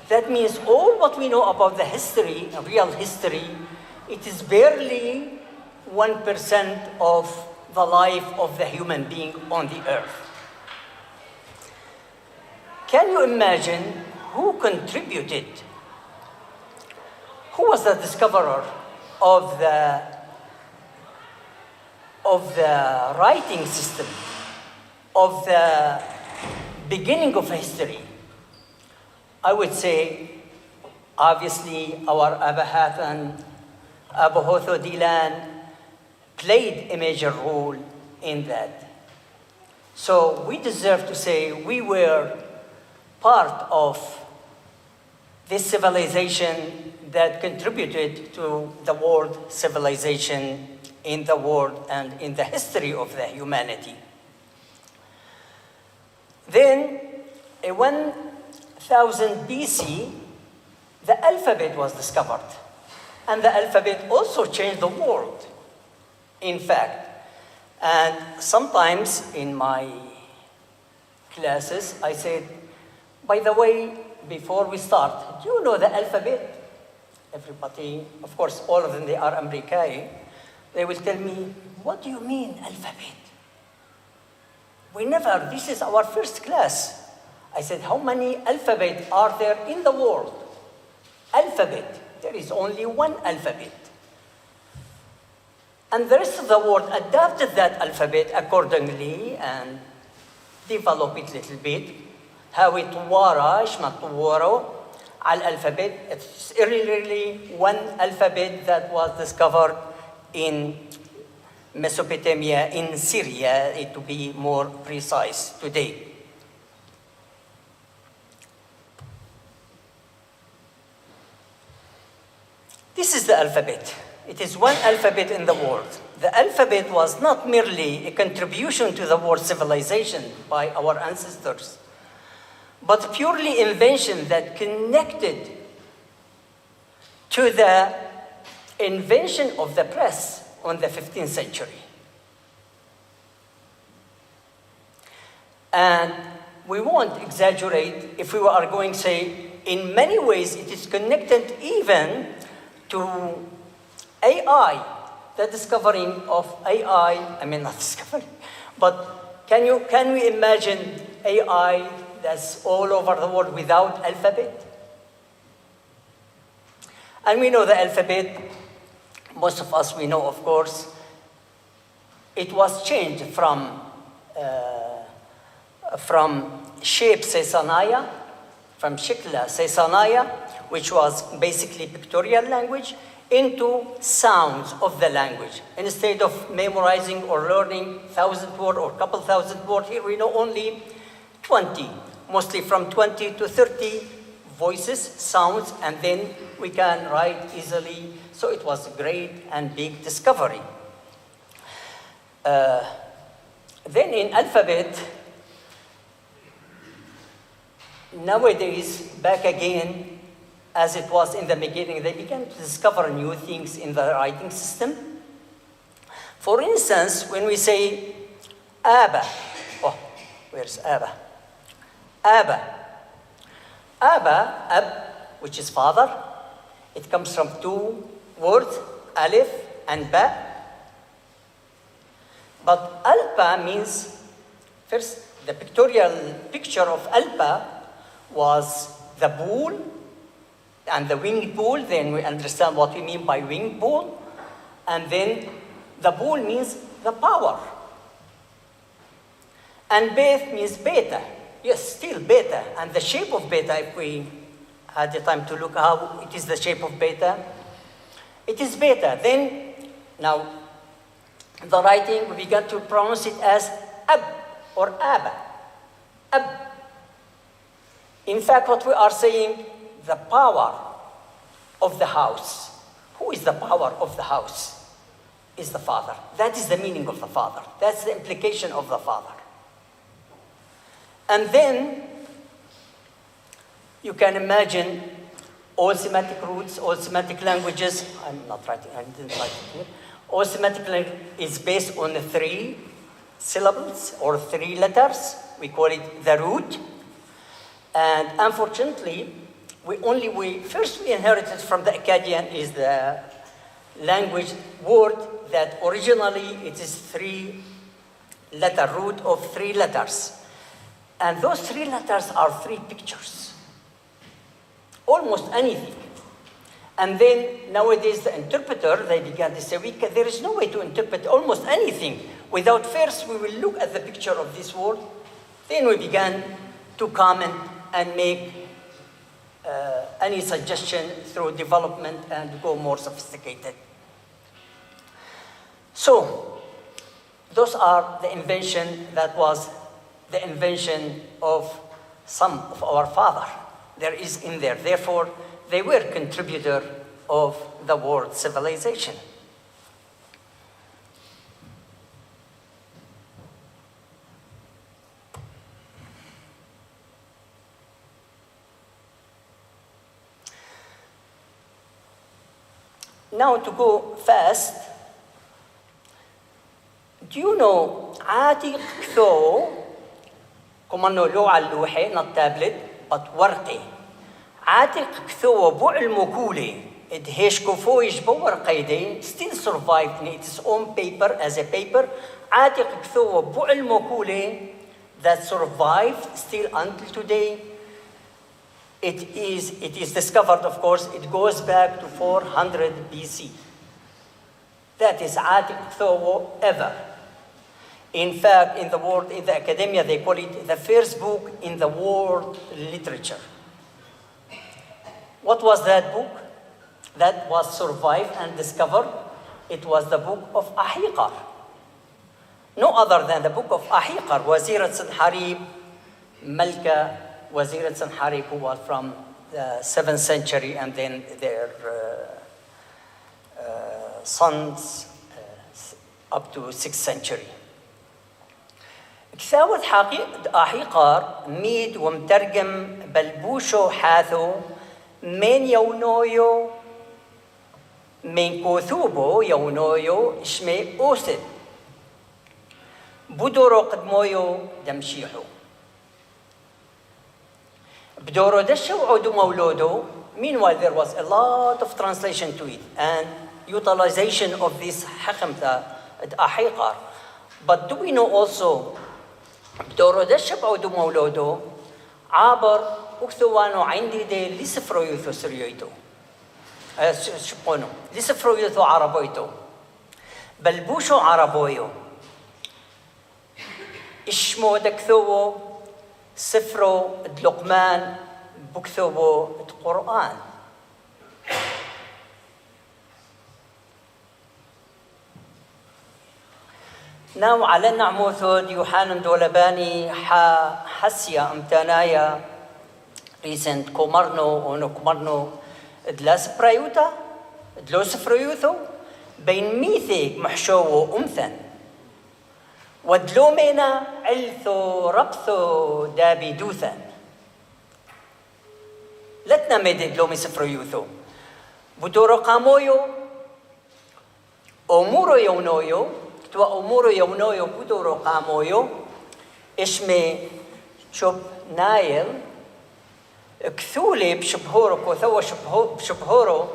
That means all what we know about the history, real history, it is barely 1% of the life of the human being on the earth. Can you imagine who contributed? Who was the discoverer of the writing system, of the beginning of history? I would say, obviously, our Abu Hatim, Abu Hotho Dilan played a major role in that. So we deserve to say we were part of this civilization that contributed to the world civilization in the world and in the history of the humanity. Then, in 1000 BC, the alphabet was discovered. And the alphabet also changed the world, in fact. And sometimes in my classes, I said, by the way, before we start, do you know the alphabet? Everybody, of course, all of them, they are Americani. They will tell me, what do you mean, alphabet? We never, this is our first class. I said, how many alphabets are there in the world? Alphabet. There is only one alphabet. And the rest of the world adapted that alphabet accordingly and developed it a little bit. هاوي طوارة إشما طوارو على الألفابet. It's really one alphabet that was discovered in Mesopotamia, in Syria, to be more precise today. This is the alphabet. It is one alphabet in the world. The alphabet was not merely a contribution to the world civilization by our ancestors, but purely invention that connected to the invention of the press on the 15th century. And we won't exaggerate if we are going to say, in many ways, it is connected even to AI, the discovering of AI, I mean not discovering, but can we imagine AI that's all over the world without alphabet? And we know the alphabet, most of us we know, of course, it was changed from shape Seysanaya, from Shikla Seysanaya, which was basically pictorial language, into sounds of the language. Instead of memorizing or learning 1,000 words or couple thousand words, here we know only 20, mostly from 20 to 30 voices, sounds, and then we can write easily. So it was a great and big discovery. Then in alphabet, nowadays, back again, as it was in the beginning, they began to discover new things in the writing system. For instance, when we say Aba, oh, where's Aba? Aba. Aba, Ab, which is father, it comes from two words, Alif and Ba. But Alpa means, first, the pictorial picture of Alpa was the bull and the winged bull. Then we understand what we mean by winged bull. And then the bull means the power. And Beth means beta. Yes, still beta. And the shape of beta, if we had the time to look how it is the shape of beta, it is beta. Then, now, the writing, we began to pronounce it as ab or aba. Ab. In fact, what we are saying, the power of the house. Who is the power of the house? Is the father. That is the meaning of the father. That's the implication of the father. And then you can imagine all Semitic roots, all Semitic languages. I'm not writing, I didn't write it here. All Semitic language is based on the 3 syllables or 3 letters. We call it the root. And unfortunately, first we inherited from the Akkadian is the language word that originally it is 3-letter root of 3 letters. And those 3 letters are 3 pictures. Almost anything. And then nowadays the interpreter, they began to say, there is no way to interpret almost anything without first we will look at the picture of this word. Then we began to comment and make any suggestion through development and go more sophisticated. So, those are the invention that was the invention of some of our father. There is in there. Therefore, they were contributor of the world civilization. Now to go fast, do you know عاتق كثو كمانو لو على اللوحة not tablet but ورقة عاتق كثو بوع المكولة ادهش كفو يجبو ورقيدي still survived in its own paper as a paper عاتق كثو بوع المكولة that survived still until today. It is discovered, of course, it goes back to 400 BC. That is عاتق كثو ever. In fact, in the academia, they call it the first book in the world literature. What was that book that was survived and discovered? It was the book of Ahiqar. No other than the book of Ahiqar, Wazirat Sanharib, Malka Wazirat Sanharib, who was from the 7th century, and then their sons up to 6th century. كتابة أحيقار ميد ومترجم بلبوشو حاثو من يونويو من كوثوبو يونويو شمي أوسد بدورو قدمويو دمشيحو بدورو دشو عودو مولودو. Meanwhile, there was a lot of translation to it and utilization of this حقمتا أحيقار. But do we know also بدورو دشب عودو مولودو عابر وكثوانو عندي دي لسفرو يوثو سريويتو شبونو لسفرو يوثو عربويتو بلبوشو عربويو إشمو دكثوو سفرو دلقمان بكثوو القرآن. ناو على نعموثود يوحنا دولباني حسيا امتانايا ريسنت كومرنو ونو كومرنو دلاس برايوتا دلوس فريوثو بين ميثيك محشو أمثن ودلومينا علثو رقثو دابي دوثن لتنا ميدي دلومي سفريوثو بدورو قامويو أمورو يونويو تو أمورو يونويو بدورو قامويو اسمي شوب نايل كثولي بشبهورو كوثو بشبهورو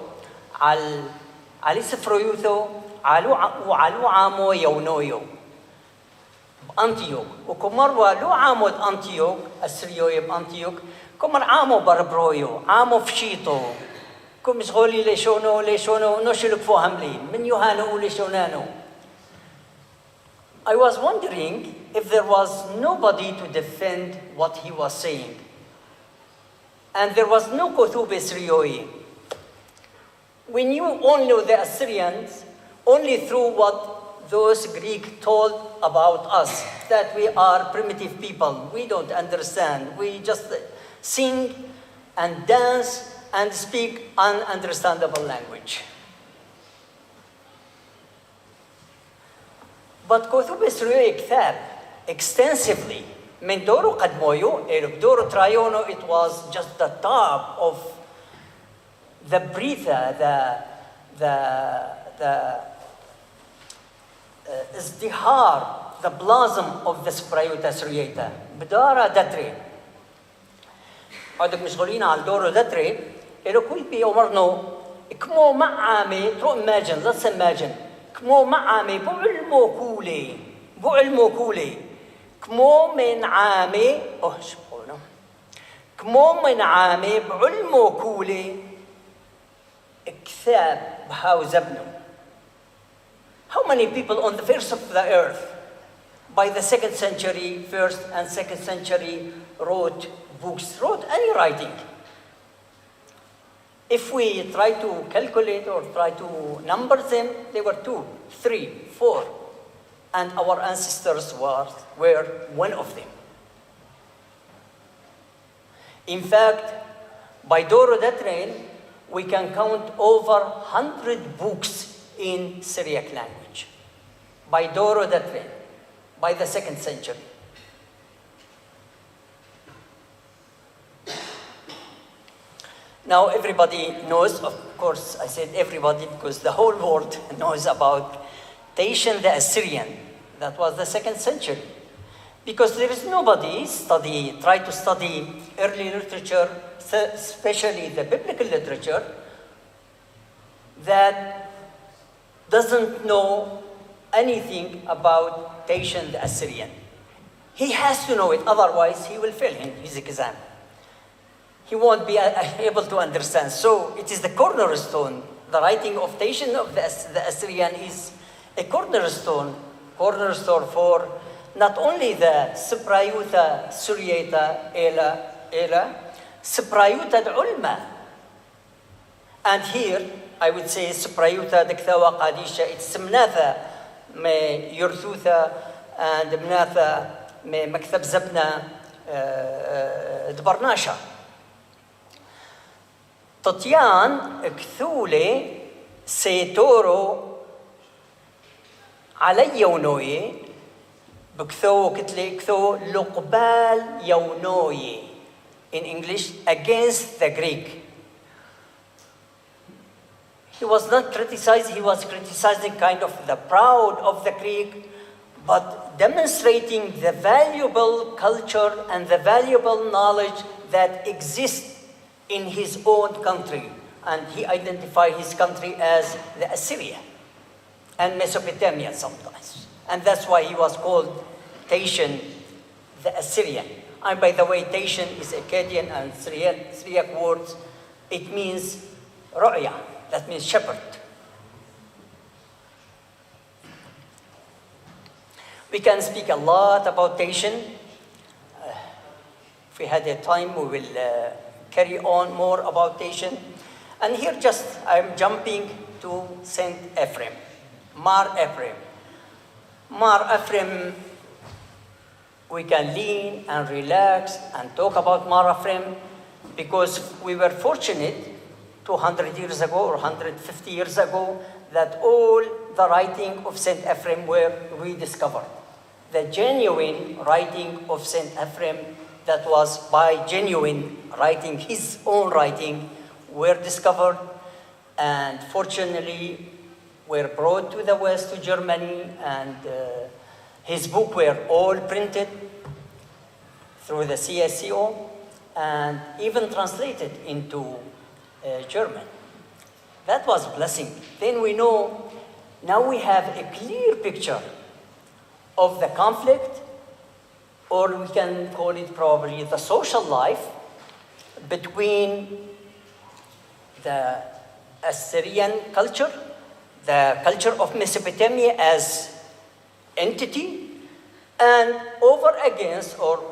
على سفريوثو علو عامو يونويو بأنتيوك وكمروا لو عامو أنتيوك السريوي بأنتيوك كمر عامو بربرويو عامو فشيطو كم شغولي ليشونو نوشلك فوهم لي من يوهانو ليشونانو. I was wondering if there was nobody to defend what he was saying. And there was no Kuthub Sriyoi. We knew only the Assyrians only through what those Greek told about us, that we are primitive people. We don't understand. We just sing and dance and speak ununderstandable language. But كتب إسرائيل كتاب extensively. من دوره قدمويو بدوره ترايونو, it was just the top of the breath, the ازدهار, the blossom of the سبرايوتا سريتا بدارة دتري. عندك مشغولين على الدورو دتري إلو كل بي أمرنو كمو معامي ترو imagine, let's imagine كمو معامي بعلمو كولي كمو من عامي شبونا كمو من عامي بعلمو كولي كثاب بهاو زبنو. How many people on the face of the earth by the 2nd century, 1st and 2nd century wrote books, wrote any writing? If we try to calculate or try to number them, they were 2, 3, 4, and our ancestors were one of them. In fact, by Doro Datrin, we can count over 100 books in Syriac language. By Doro Datrin, by the 2nd century. Now everybody knows, of course I said everybody because the whole world knows about Taishan the Assyrian. That was the 2nd century. Because there is nobody try to study early literature, especially the biblical literature, that doesn't know anything about Taishan the Assyrian. He has to know it, otherwise he will fail in his exam. He won't be able to understand. So it is the cornerstone. The writing of Taishan of the Assyrian is a cornerstone for not only the Sprayuta Suryata Ela, Sprayuta Ulma. And here, I would say Sprayuta Diktawa Qadisha, it's Mnatha me Yurthutha and Mnatha me Maktab Zabna Dbarnasha. Tatian Kthule Setoro علي يونوي بكثو كتلي كثو لقبال يونوي. In English, against the Greek. He was not criticized, he was criticizing kind of the proud of the Greek, but demonstrating the valuable culture and the valuable knowledge that exists in his own country. And he identified his country as the Assyria and Mesopotamia sometimes. And that's why he was called Taishan the Assyrian. And by the way, Taishan is Akkadian and Syriac words. It means Ru'ya, that means shepherd. We can speak a lot about Taishan. If we had a time, we will carry on more about Taishan. And here just, I'm jumping to Saint Ephraim, Mar Ephraim. Mar Ephraim, we can lean and relax and talk about Mar Ephraim because we were fortunate 200 years ago or 150 years ago that all the writing of Saint Ephraim were rediscovered. The genuine writing of Saint Ephraim that was by genuine writing, his own writing, were discovered and fortunately were brought to the West, to Germany, and his book were all printed through the CSCO and even translated into German. That was a blessing. Then we know, now we have a clear picture of the conflict, or we can call it probably the social life between the Assyrian culture, the culture of Mesopotamia as entity, and over against or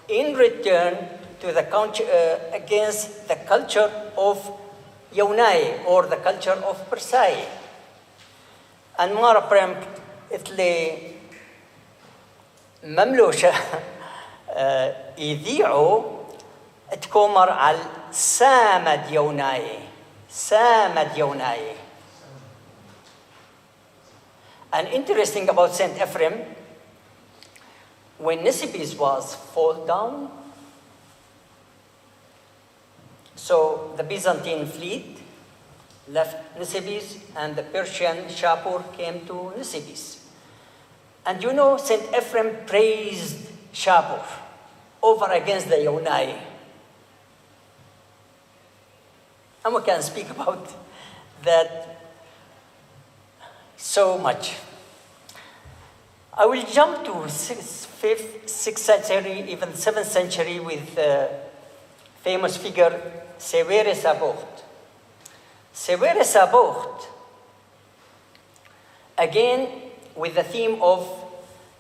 in return to the against the culture of Yaunai or the culture of Persai. And Mar Ephraim قلت لي مملوشة يذيعوا تكومر على سامد يوناي. And interesting about Saint Ephraim, when Nisibis was fall down, so the Byzantine fleet left Nisibis and the Persian Shapur came to Nisibis. And you know, Saint Ephraim praised Shapur over against the Yonai. And we can speak about that so much. I will jump to 5th, 6th century, even 7th century with famous figure Severe Sabocht. Severe Sabocht, again with the theme of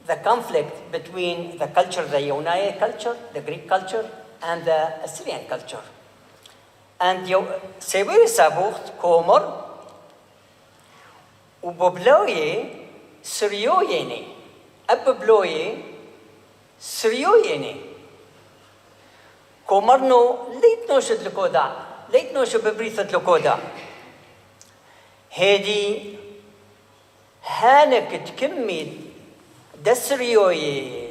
the conflict between the culture, the Yonai culture, the Greek culture, and the Assyrian culture. And Severe Sabocht Komer وببلوية سريويني أببلوية سريويني كومرنو ليتنو شد لكودا ليتنو شو ببريثة لكودا هادي هانك تكمي دسريوية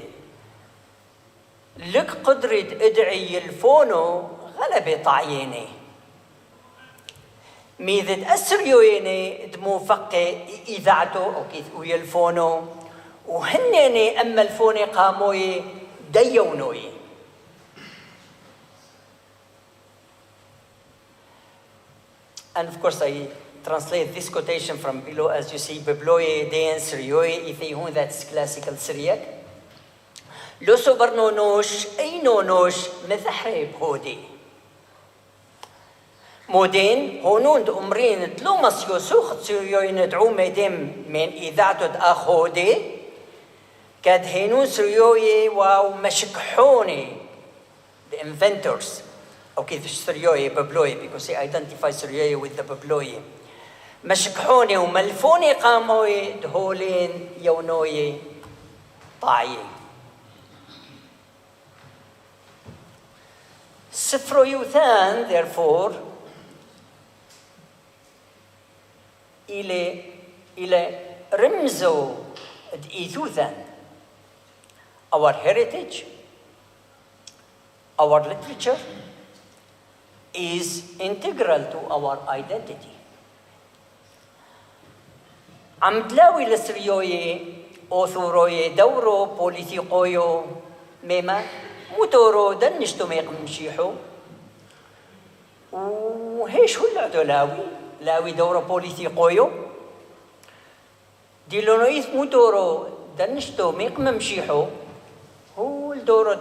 لك قدرة ادعي الفونو غلبة طعيني ميذد أسريويني دمو فقي إذاعته أو كيف ويلفونو وهنني أما الفوني قاموي ديونوي. And of course I translate this quotation from below as you see ببلوي دين سريوي إثيهون that's classical Syriac. لو صبرنو نوش أينو نوش مثحري بهودي مودين هونون أمرين تلومس يوسوخ سريوين دعو ميدم من إذاعة أخودي كاد هينون سريوي واو مشكحوني the inventors okay the سريوي ببلوي because he identifies سريوي with the ببلوي مشكحوني وملفوني قاموي دهولين يونوي طاعي سفر يوثان therefore إلى رمزو إيثوثان our heritage, our literature is integral to our identity. عم تلاوي لسريوية أوثوروية دورو بوليتيقويو ميما موتورو دنشتو ميق مشيحو وهيش هو اللعدو لاوي دورو بوليتيقويو ديلونويث موتورو دنشتو ميق ممشيحو هو الدورو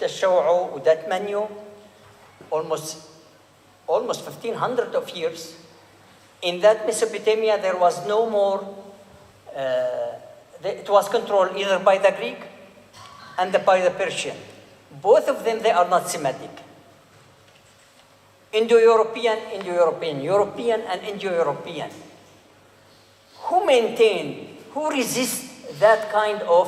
دشوعو وداتمنيو almost 1500 of years. In that Mesopotamia there was no more, it was controlled either by the Greek and by the Persian. Both of them, they are not Semitic. Indo-European, European and Indo-European. Who maintain, who resist that kind of,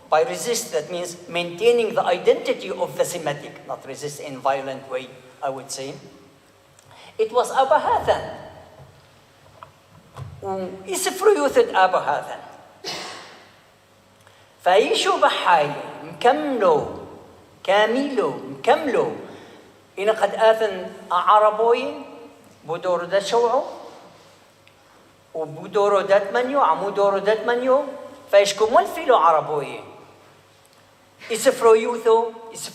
by resist that means maintaining the identity of the Semitic, not resist in violent way, I would say. It was Abu Hathan. ويسفروا يوثد أبو هذا فايشوا بحاي مكملوا إن قد آثن عربوين بدور دا شوعو وبدورو دات منيو عمو دورو دات منيو فايشكو ملفلو عربوين يسفروا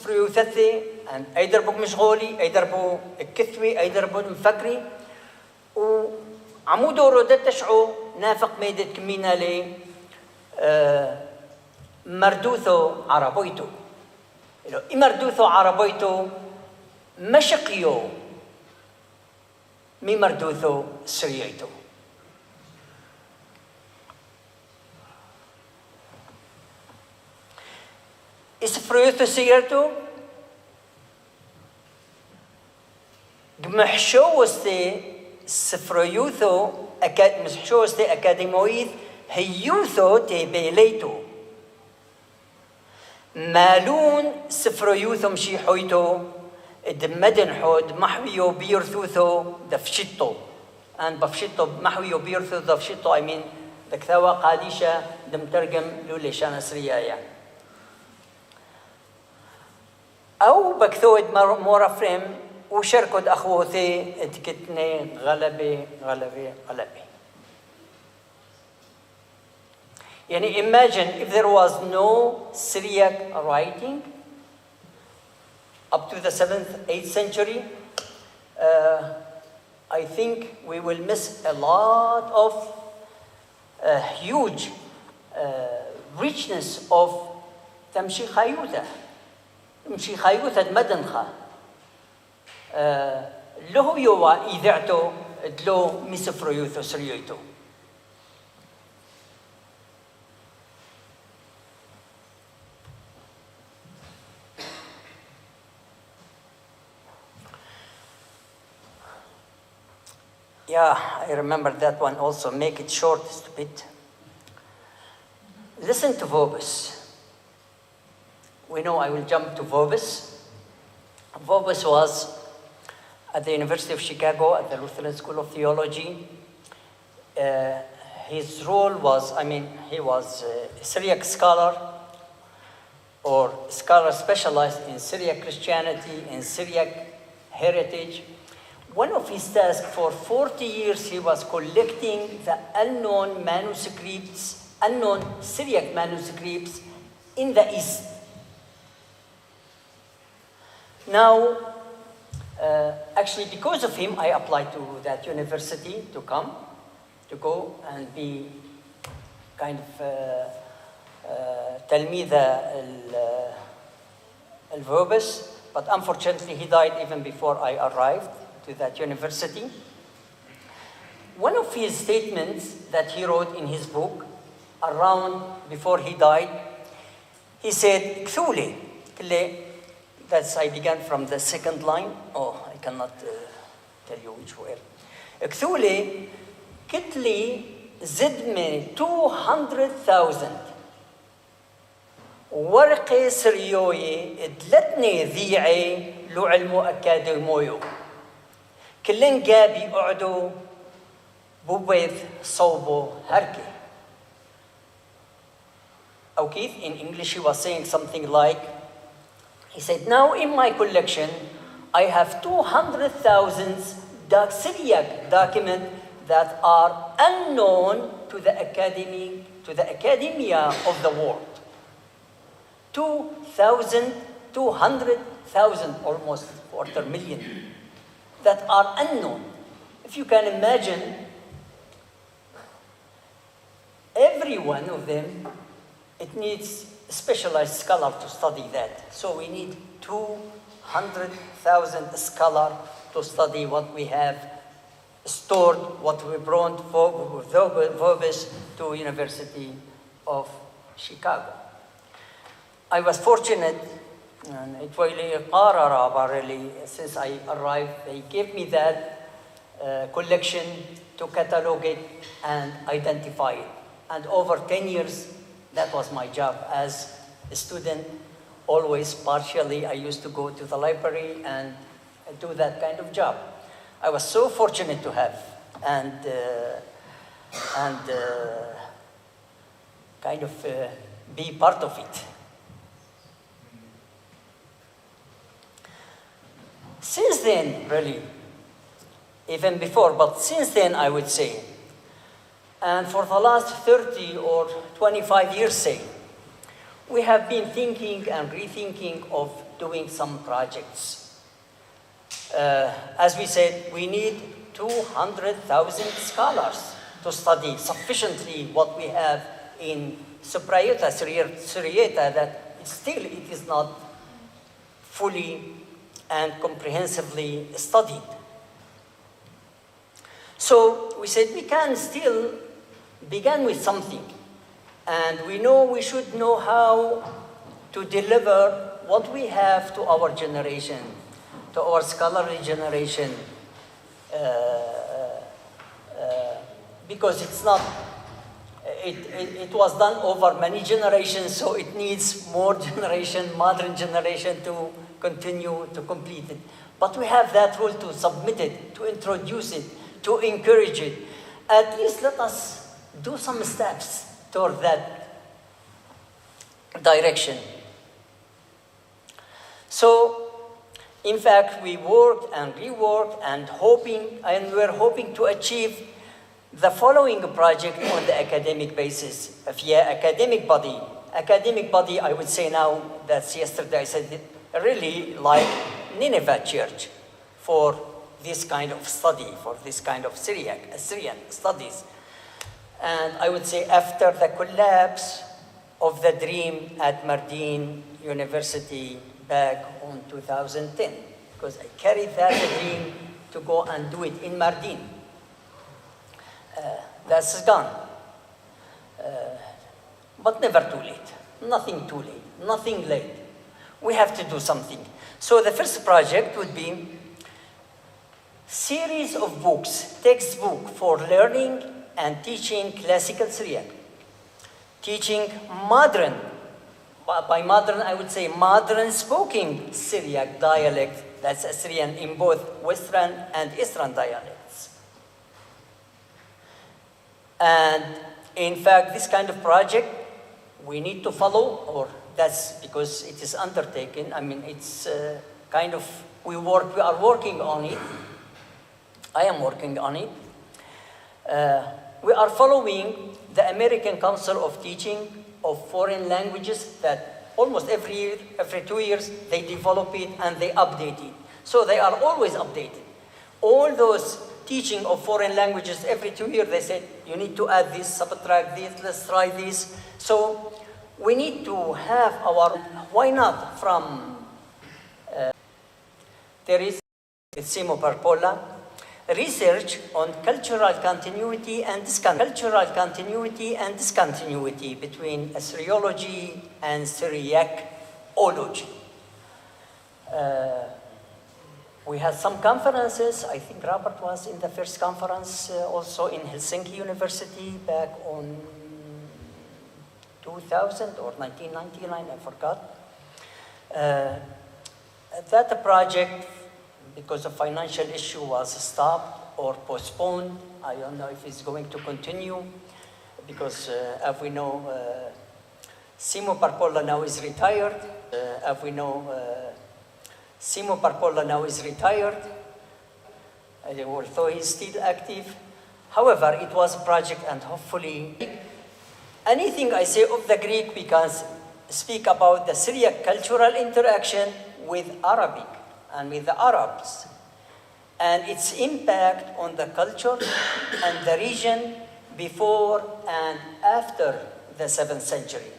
يوثثي أي دربوك مشغولي أي دربو الكثوي أي دربو مفكري عمودو ردت تشعو نافق ميدت كمينا لي مردوثو عربيتو مردوثو عربيتو مشقيو مي مردوثو سرييتو اسفريوثو سيرتو محشو وستي سفريوثو مسحشوستي أكاديمويث هيوثو تيبيليتو مالون سفر يوثو مشي حويتو دمدن حود محويو بيرثوثو دفشتو and بفشتو محويو بيرثو دفشتو I mean دكتاوا قاديشة دمترجم لوليشان سريايا أو بكثود مورا فريم وشركود أخوثي اتكتني غلبي غلبي غلبي. يعني imagine if there was no Syriac writing up to the 7th, 8th century, I think we will miss a lot of huge richness of تمشي خيوثة تمشي خيوثة مدنخة له يوا إذعتو دلو مسفر يوثو سريوتو. Yeah, I remember that one also. Make it short, stupid. Listen to Vobis. We know I will jump to Vobis. Vobis was at the University of Chicago at the Lutheran School of Theology. His role was, he was a Syriac scholar or scholar specialized in Syriac Christianity and Syriac heritage. One of his tasks for 40 years, he was collecting the unknown manuscripts, unknown Syriac manuscripts in the East. Now, actually, because of him, I applied to that university to go and be kind of تلميذ الفوبس, but unfortunately he died even before I arrived to that university. One of his statements that he wrote in his book around before he died, he said, "Kthuli," that's I began from the second line. Oh, I cannot tell you which word. "Kthuli, kitli zidme 200,000 ورقة سريوية دلتني ذيعي لو علمو أكاديمويو كلن جابي قعدو بوبيث صوبو هركي." أو كيف in English he was saying something like, he said, "Now in my collection I have 200,000 Syriac documents that are unknown to the academia of the world. 200,000, almost 250,000, that are unknown." If you can imagine, every one of them, it needs a specialized scholar to study that. So we need 200,000 scholars to study what we have stored, what we brought Vobis to University of Chicago. I was fortunate, and it really, since I arrived, they gave me that collection to catalog it and identify it. And over 10 years, that was my job as a student. Always partially, I used to go to the library and do that kind of job. I was so fortunate to have and kind of be part of it. Since then, really, even before, but since then, I would say, and for the last 30 or 25 years, say, we have been thinking and rethinking of doing some projects. As we said, we need 200,000 scholars to study sufficiently what we have in Syrieta, that still it is not fully and comprehensively studied. So we said we can still begin with something, and we should know how to deliver what we have to our generation, to our scholarly generation, because it was done over many generations, so it needs more generation, modern generation to continue to complete it. But we have that role to submit it, to introduce it, to encourage it. At least let us do some steps toward that direction. So, in fact, we worked and reworked and we're hoping to achieve the following project on the academic basis. Academic body, I would say now, that's yesterday I said it, really like Nineveh Church for this kind of study, for this kind of Syrian studies. And I would say after the collapse of the dream at Mardin University back on 2010, because I carried that dream to go and do it in Mardin. That's gone. But never too late. Nothing too late. Nothing late. We have to do something. So the first project would be series of books, textbook for learning and teaching classical Syriac. Teaching modern, by modern I would say modern spoken Syriac dialect, that's Assyrian in both Western and Eastern dialects. And in fact, this kind of project we need to follow, or that's because it is undertaken. I mean, it's kind of, we are working on it. I am working on it. We are following the American Council of Teaching of Foreign Languages that almost every year, every 2 years, they develop it and they update it. So they are always updated. All those teaching of foreign languages, every 2 years, they said, you need to add this, subtract this, let's try this. So we need to have our, why not from, there is Simo Parpola, research on cultural continuity and discontinuity between Assyriology and Syriacology. We had some conferences. I think Robert was in the first conference also in Helsinki University back on 2000 or 1999, I forgot. That project, because of financial issue, was stopped or postponed. I don't know if it's going to continue because, as we know, Simo Parpola now is retired. Simo Parpola now is retired, although he's still active. However, it was a project, and hopefully, anything I say of the Greek, we can speak about the Syriac cultural interaction with Arabic and with the Arabs, and its impact on the culture and the region before and after the 7th century.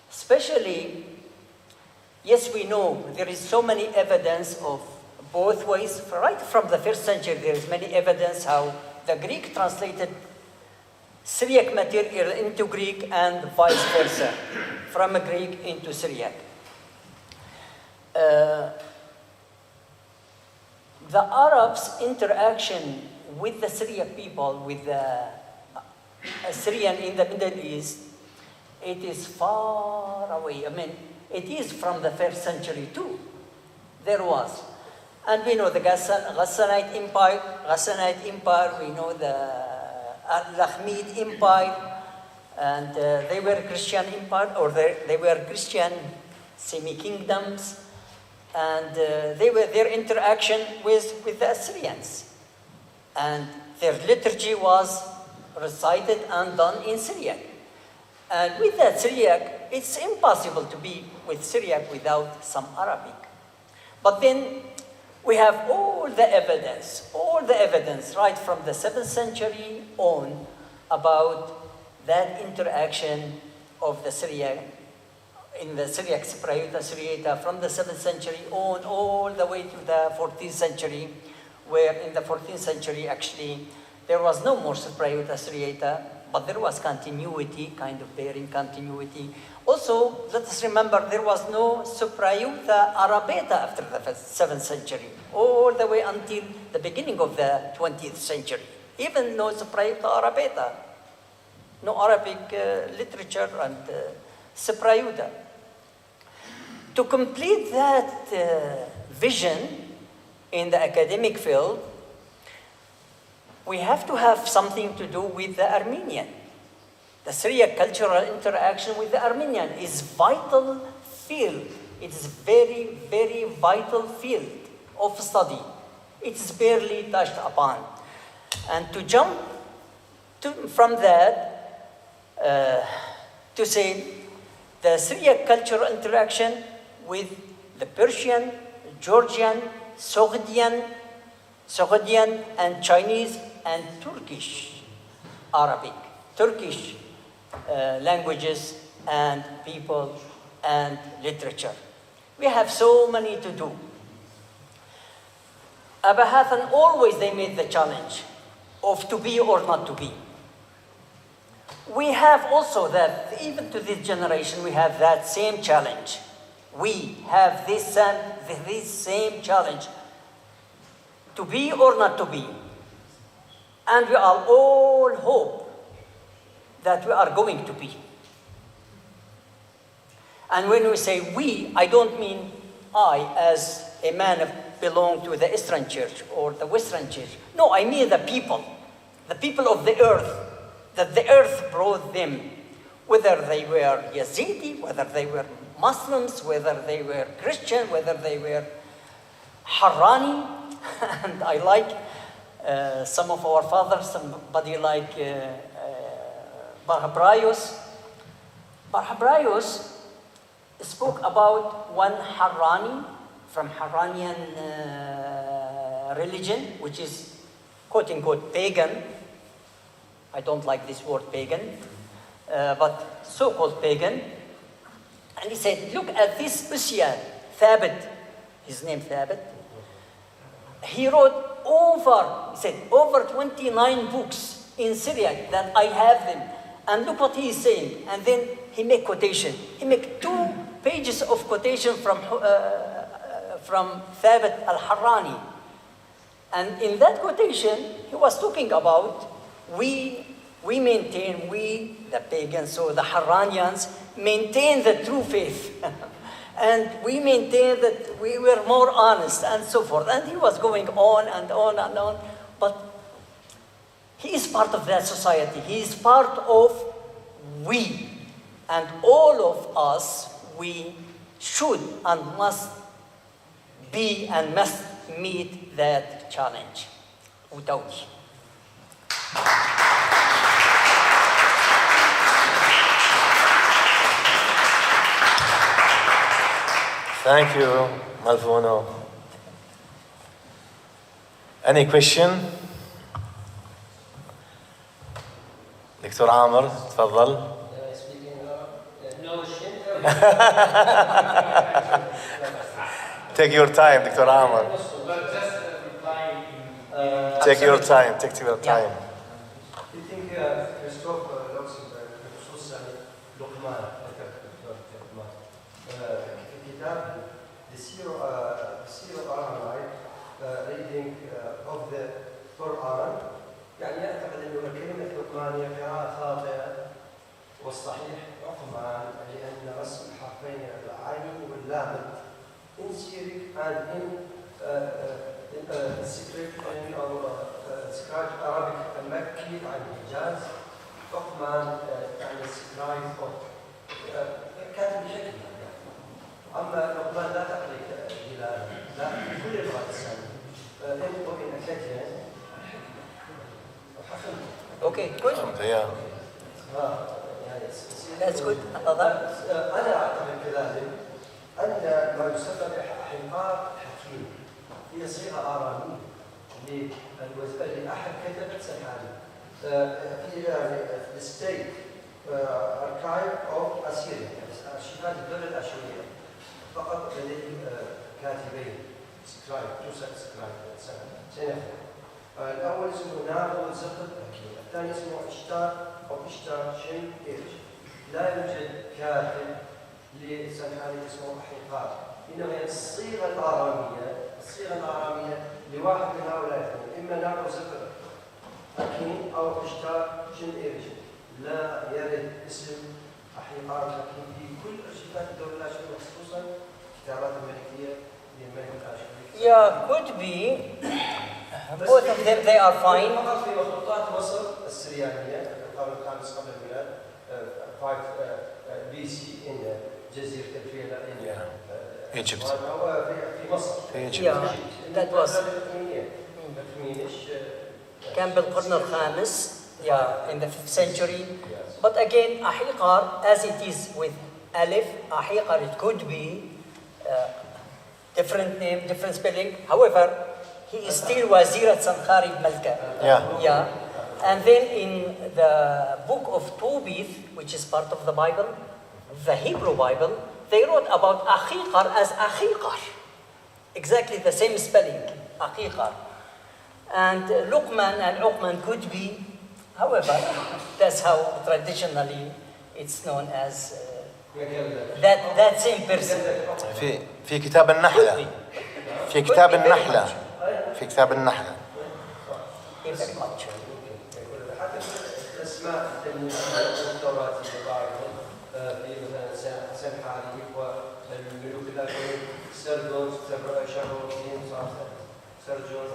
Especially, yes, we know there is so many evidence of both ways. Right from the 1st century, there is many evidence how the Greek translated Syriac material into Greek and vice versa, from Greek into Syriac. The Arabs' interaction with the Syriac people, with the Assyrian in the Middle East, it is far away. I mean, it is from the 1st century too. There was. And we know the Ghassanite Empire, we know the Al-Lahmid Empire, and they were Christian empire, or they were Christian semi-kingdoms, and their interaction with the Assyrians. And their liturgy was recited and done in Syriac. And with that Syriac, it's impossible to be with Syriac without some Arabic. But then we have all the evidence right from the 7th century on about that interaction of the Syriac, in the Syriac Cypriota Syriata from the 7th century on all the way to the 14th century, where in the 14th century actually there was no more Cypriota Syriata, but there was continuity, kind of bearing continuity. Also, let us remember there was no Cypriota Arabeta after the 7th century, all the way until the beginning of the 20th century. Even no Cypriota Arabeta. no Arabic literature and Sprayuda. To complete that vision in the academic field, we have to have something to do with the Armenian. The Syriac cultural interaction with the Armenian is vital field. It is very, very vital field of study. It is barely touched upon. And to jump from that, to say the Syriac cultural interaction with the Persian, Georgian, Sogdian, and Chinese and Turkish, Arabic, Turkish languages and people and literature. We have so many to do. Abu Hathan always they made the challenge of to be or not to be. We have also that, even to this generation, we have that same challenge. We have this same challenge, to be or not to be. And we are all hope that we are going to be. And when we say we, I don't mean I as a man belong to the Eastern Church or the Western Church. No, I mean the people of the earth, that the earth brought them, whether they were Yazidi, whether they were Muslims, whether they were Christian, whether they were Harani. And I like some of our fathers, somebody like Barhabraios. Barhabraios spoke about one Harani from Haranian religion, which is quote-unquote pagan. I don't like this word pagan, but so-called pagan. And he said, look at this Usyad, Thabit, his name Thabit. He wrote over 29 books in Syriac that I have them. And look what he is saying. And then he make quotation. He make 2 pages of quotation from Thabit al-Harrani. And in that quotation, he was talking about we the pagans, so the Haranians, maintain the true faith. And we maintain that we were more honest and so forth. And he was going on and on and on. But he is part of that society. He is part of we. And all of us, we should and must be and must meet that challenge. Without. Thank you, Malvuno. Any question? دكتور عامر تفضل. Take your time, دكتور عامر. Take your time. Take your time. You think Christoph Luxemburg بخصوص لقمان كتاب the Zero Aramite reading of the Quran يعني يعتقد انه كلمة لقمان هي قراءة خاطئة والصحيح لقمان لأن رسم الحرفين العين واللام in Syriac and in script or script Arabic المكي عن الحجاز لقمان يعني scribe كاتب بشكل أما لقمان لا تقري دلالة لا في كل اللغات السامية ينطق إن أكلتين Okay, good. That's good. أنا أعتقد كذلك أن ما يسمى بحقار حكيم هي صيغة آرامية لأحد كتبة سنحاني في الستيت أركايف أو أسيريا أرشيفات الدولة الأشورية فقط لديه كاتبين سكرايب سنة الأول اسمه نابو زقد حكيم الثاني اسمه إشتار أو إشتار شن إيرج لا يوجد كاتب لسنحاني اسمه حقار إنما الصيغة الآرامية لواحد من هؤلاء الاثنين إما نابو زقد حكيم أو إشتار شن إيرج لا يرد اسم أحيقار، لكن في كل أرشيفات الدولة الآشورية خصوصا كتابات الملكية للملك الآشوري. Yeah, could be. Both of them, they are fine. فقط في مخطوطات مصر السريانية القرن الخامس قبل الميلاد 5 BC in جزيرة الفيلة in Egypt. في مصر. Yeah, that was. الثمينيش كان بالقرن الخامس, yeah, in the 5th century. But again, أحيقار, as it is with Alif, أحيقار, it could be different name, different spelling. However, he is still Wazirat Sankhari Malka. Yeah. Yeah. And then in the book of Tobit, which is part of the Bible, the Hebrew Bible, they wrote about Achiqar as Achiqar. Exactly the same spelling, Achiqar. And Luqman and Uqman could be, however, that's how traditionally it's known as that same person. في كتاب النحلة. في كتاب النحلة. في كتاب النحلة. Very much. حتى الاسماء التوراتية بعضهم في مثلا سنحاريب والملوك الآخرين سرجون شهرودين سرجون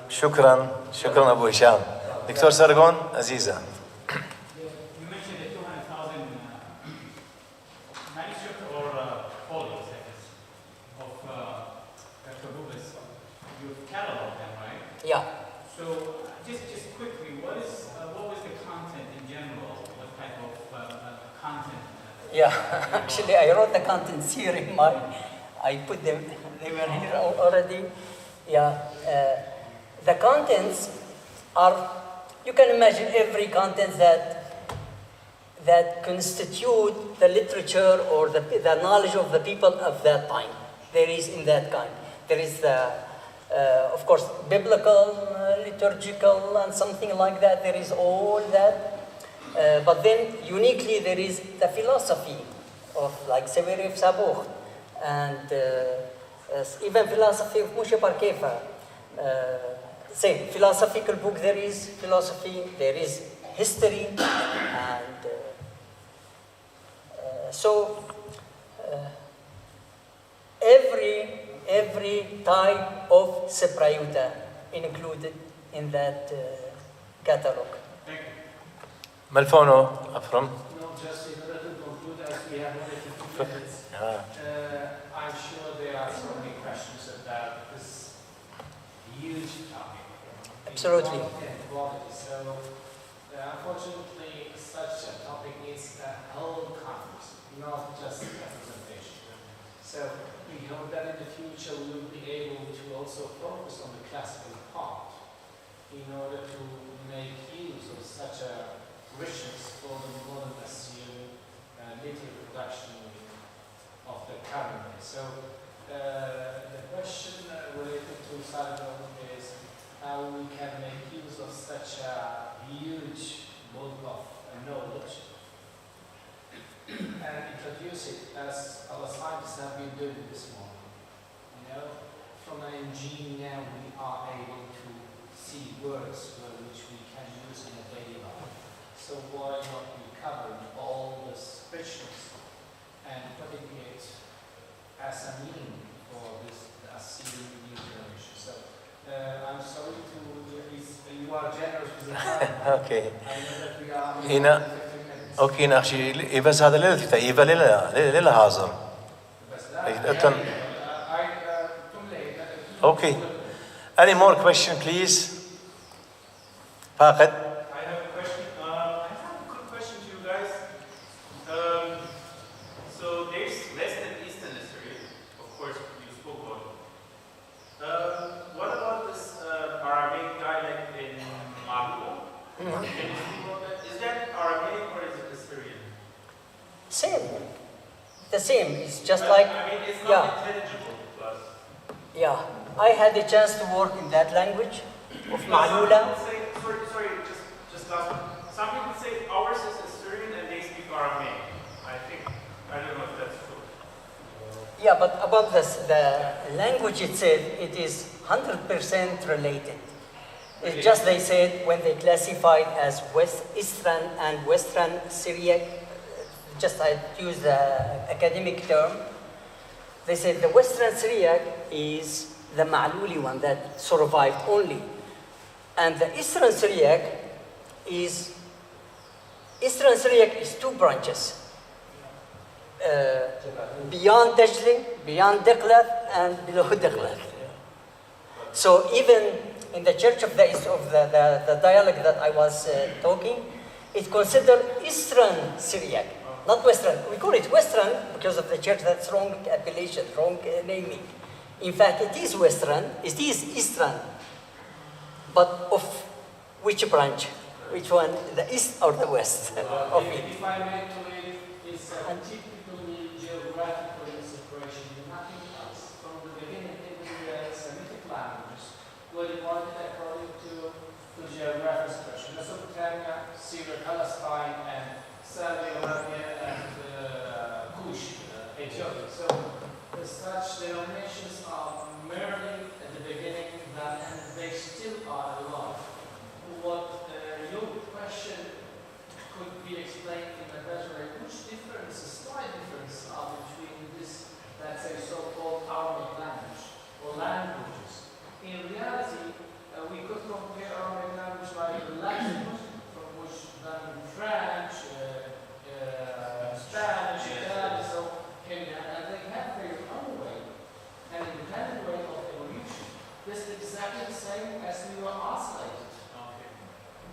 شكرا شكرا أبو هشام. دكتور سرغون عزيزة. You mentioned the 200,000 manuscript or folios, I guess, of Kabubis. You've cataloged them, right? Yeah. So just quickly, what was the content in general? What type of content? Yeah, actually I wrote the contents here in my, I put them, they were here already. Yeah, the contents are, you can imagine every content that constitute the literature or the knowledge of the people of that time. There is in that kind. There is the, of course, biblical, liturgical, and something like that. There is all that. But then uniquely there is the philosophy of like Severi of Sabuch and even philosophy of Moshe Bar Kefa. Same philosophical book, there is philosophy, there is history, and so every type of Seprayuta included in that catalog. ملفونو أفرم. No, just in order to conclude, as we have only 15 minutes, I'm sure there are so many questions about this huge topic. Absolutely. And quality. So, unfortunately, such a topic needs a whole conference, not just a presentation. So, we hope that in the future we will be able to also focus on the classical part in order to make use of such a richness for the modern Assyrian literary production of the current day. So the question related to Sargon is how we can make use of such a huge bulk of knowledge and introduce it as our scientists have been doing this morning. You know, from an engine now we are able to see words which we can use in a daily life. So why not recover all this richness and putting it as a meaning for this Assyrian new generation? So I'm sorry to, you are generous with the time. Okay. I know that we are هنا 15 minutes. أوكي نأخذ إيفاز هذا ليلة إيفا ليلة هازم. Okay. Any more question, please? فاقد. I have a question. I have a quick question to you guys. So there's less than Eastern Assyrian, of course, you spoke about it. What about this Aramaic dialect in Malwa? Can you speak about that? Is that Aramaic or is it Assyrian? Same. The same. It's just I like, mean, it's not yeah. intelligible to us. Yeah. I had the chance to work in that language of Ma'lula. Sorry, just last one. Some people say ours is Assyrian and they speak Aramaic. I don't know if that's true. Yeah, but about this, the language itself, it is 100% related. It's just they said when they classified as Eastern and Western Syriac, just I use the academic term, they said the Western Syriac is the Ma'luli one that survived only. And the Eastern Syriac is two branches. Beyond Dajli, beyond Deklat, and below Deklat. So even in the Church of the East, of the dialect that I was talking, it's considered Eastern Syriac, not Western. We call it Western because of the church. That's wrong appellation, wrong naming. In fact, it is Western, it is Eastern. But of which branch? Which one? The East or the West of it? If I may to it, it's a typically geographical separation, nothing else. From the beginning, even the Semitic languages were divided according to geographic separation. Mesopotamia, Syria, Palestine, and Saudi Arabia, and Kush, Ethiopia. So, as such, denominations are merely at the beginning, and they still are alive. What your question could be explained in a better way, which differences, slight differences are between this, let's say, so-called Aramaic language or languages. In reality, we could compare Aramaic language like Latin, from which then French, Spanish, Italian, so came down, and they have their own way, an independent way of evolution. This is exactly the same as we were isolated.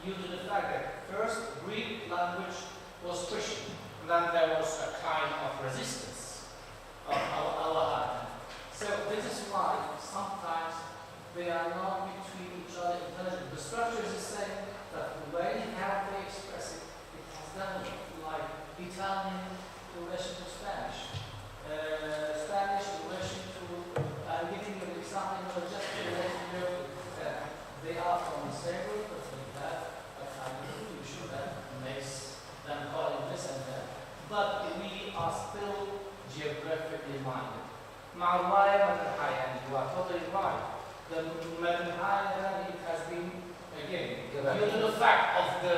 Due to the fact that first Greek language was Christian, and then there was a kind of resistance of our hand. So this is why sometimes they are not between each other intelligent. The structure is the same, but the way how they express it, it has done like Italian in relation to Spanish, Spanish in relation to, I'm giving you an example, just to let you know that they are from the same group, but they have a kind of illusion that makes them calling this and that. But we are still geographically minded. Ma'arwaya Matanhaya, you are totally right. The Matanhaya, it has been, again, due to the fact of the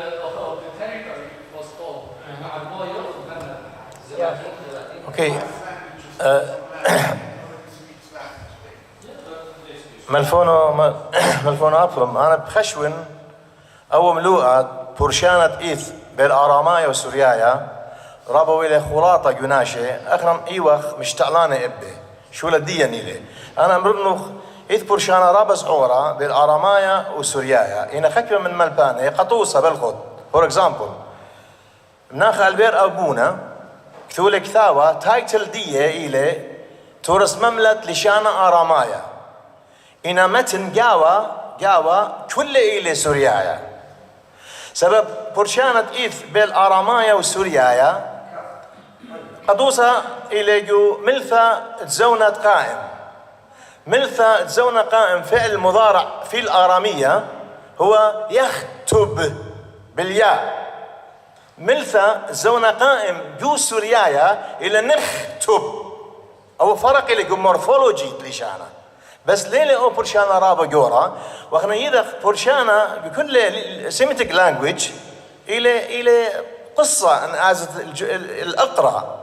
territory, it was called Ma'arwaya Matanhaya. Okay. ملفونو أفرم أنا بخشون أو ملوءة برشانة إيث بالآرامايا وسوريايا رابوا إلى خلاطة جناشة أخرم إيوخ مشتعلانة إبه شو لدي نيلي أنا مرنوخ إيث برشانة رابز عورة بالآرامايا وسوريايا إن خكمة من ملبانة قطوسة بالخط فور إكزامبل مناخ البير أبونا كثولك ثاوى تايتل دية إلى تورس مملت لشانة آرامايا إن متن جاوى كل إلى سوريايا سبب برشانة إيث بالآرامايا وسوريايا قدوسة إلى جو ملثة تزونة قائم ملثة تزونة قائم فعل مضارع في الآرامية هو يختب بالياء ملثة زونة قائم جو سوريايا إلى نختب أو فرق إلى جو مورفولوجي لشانة بس ليلة أو برشانة رابا جورا وإحنا إذا برشانة بكل سيمتك لانجويج إلى قصة أن أزت الأقرأ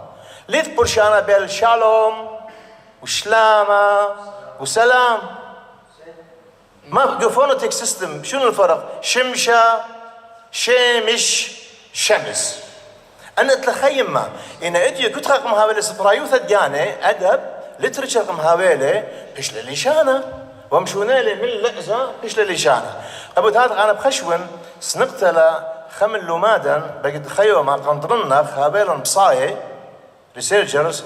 ليث برشانة بالشالوم وشلامة وسلام ما فونوتيك سيستم شنو الفرق شمشة شمش شمس أنا أتخيم ما إن أدي كنت رقم هاويل سبرايوثة ديانة أدب لترشة رقم هاويله بيش لليشانة ومشونا لي من لعزة بيش لليشانة أبو هذا أنا بخشون سنقتل خمل لومادا بقد خيو ما قنطرنا هاويلن بصاية ريسيرجرز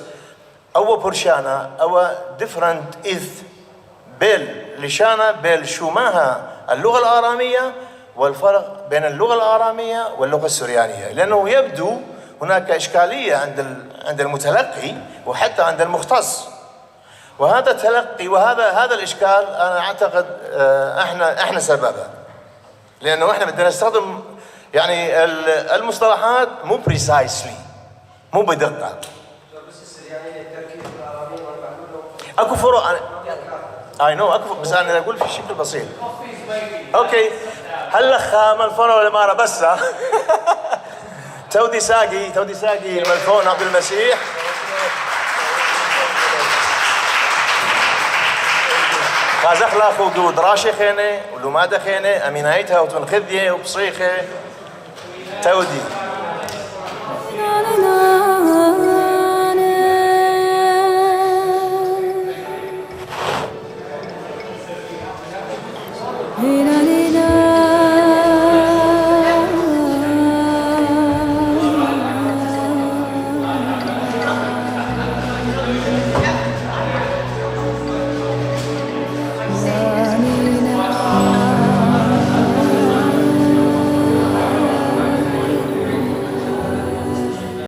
أو برشانة أو different إذ بيل لشانة بيل شوماها اللغة الآرامية والفرق بين اللغة الآرامية واللغة السريانية لأنه يبدو هناك إشكالية عند المتلقي وحتى عند المختص وهذا التلقي وهذا الإشكال أنا أعتقد إحنا سببه لأنه إحنا بدنا نستخدم يعني المصطلحات مو precisely مو بدقة. اكو فروق اي نو اكو، بس انا اقول في شكل بسيط. اوكي هلا خام الفون ولا مارا بس تودي ساقي الملفون عبد المسيح. خازخ لا خودو دراشي خينه ولو ما دخينه امينايتها وتنخذيه وبصيخه تودي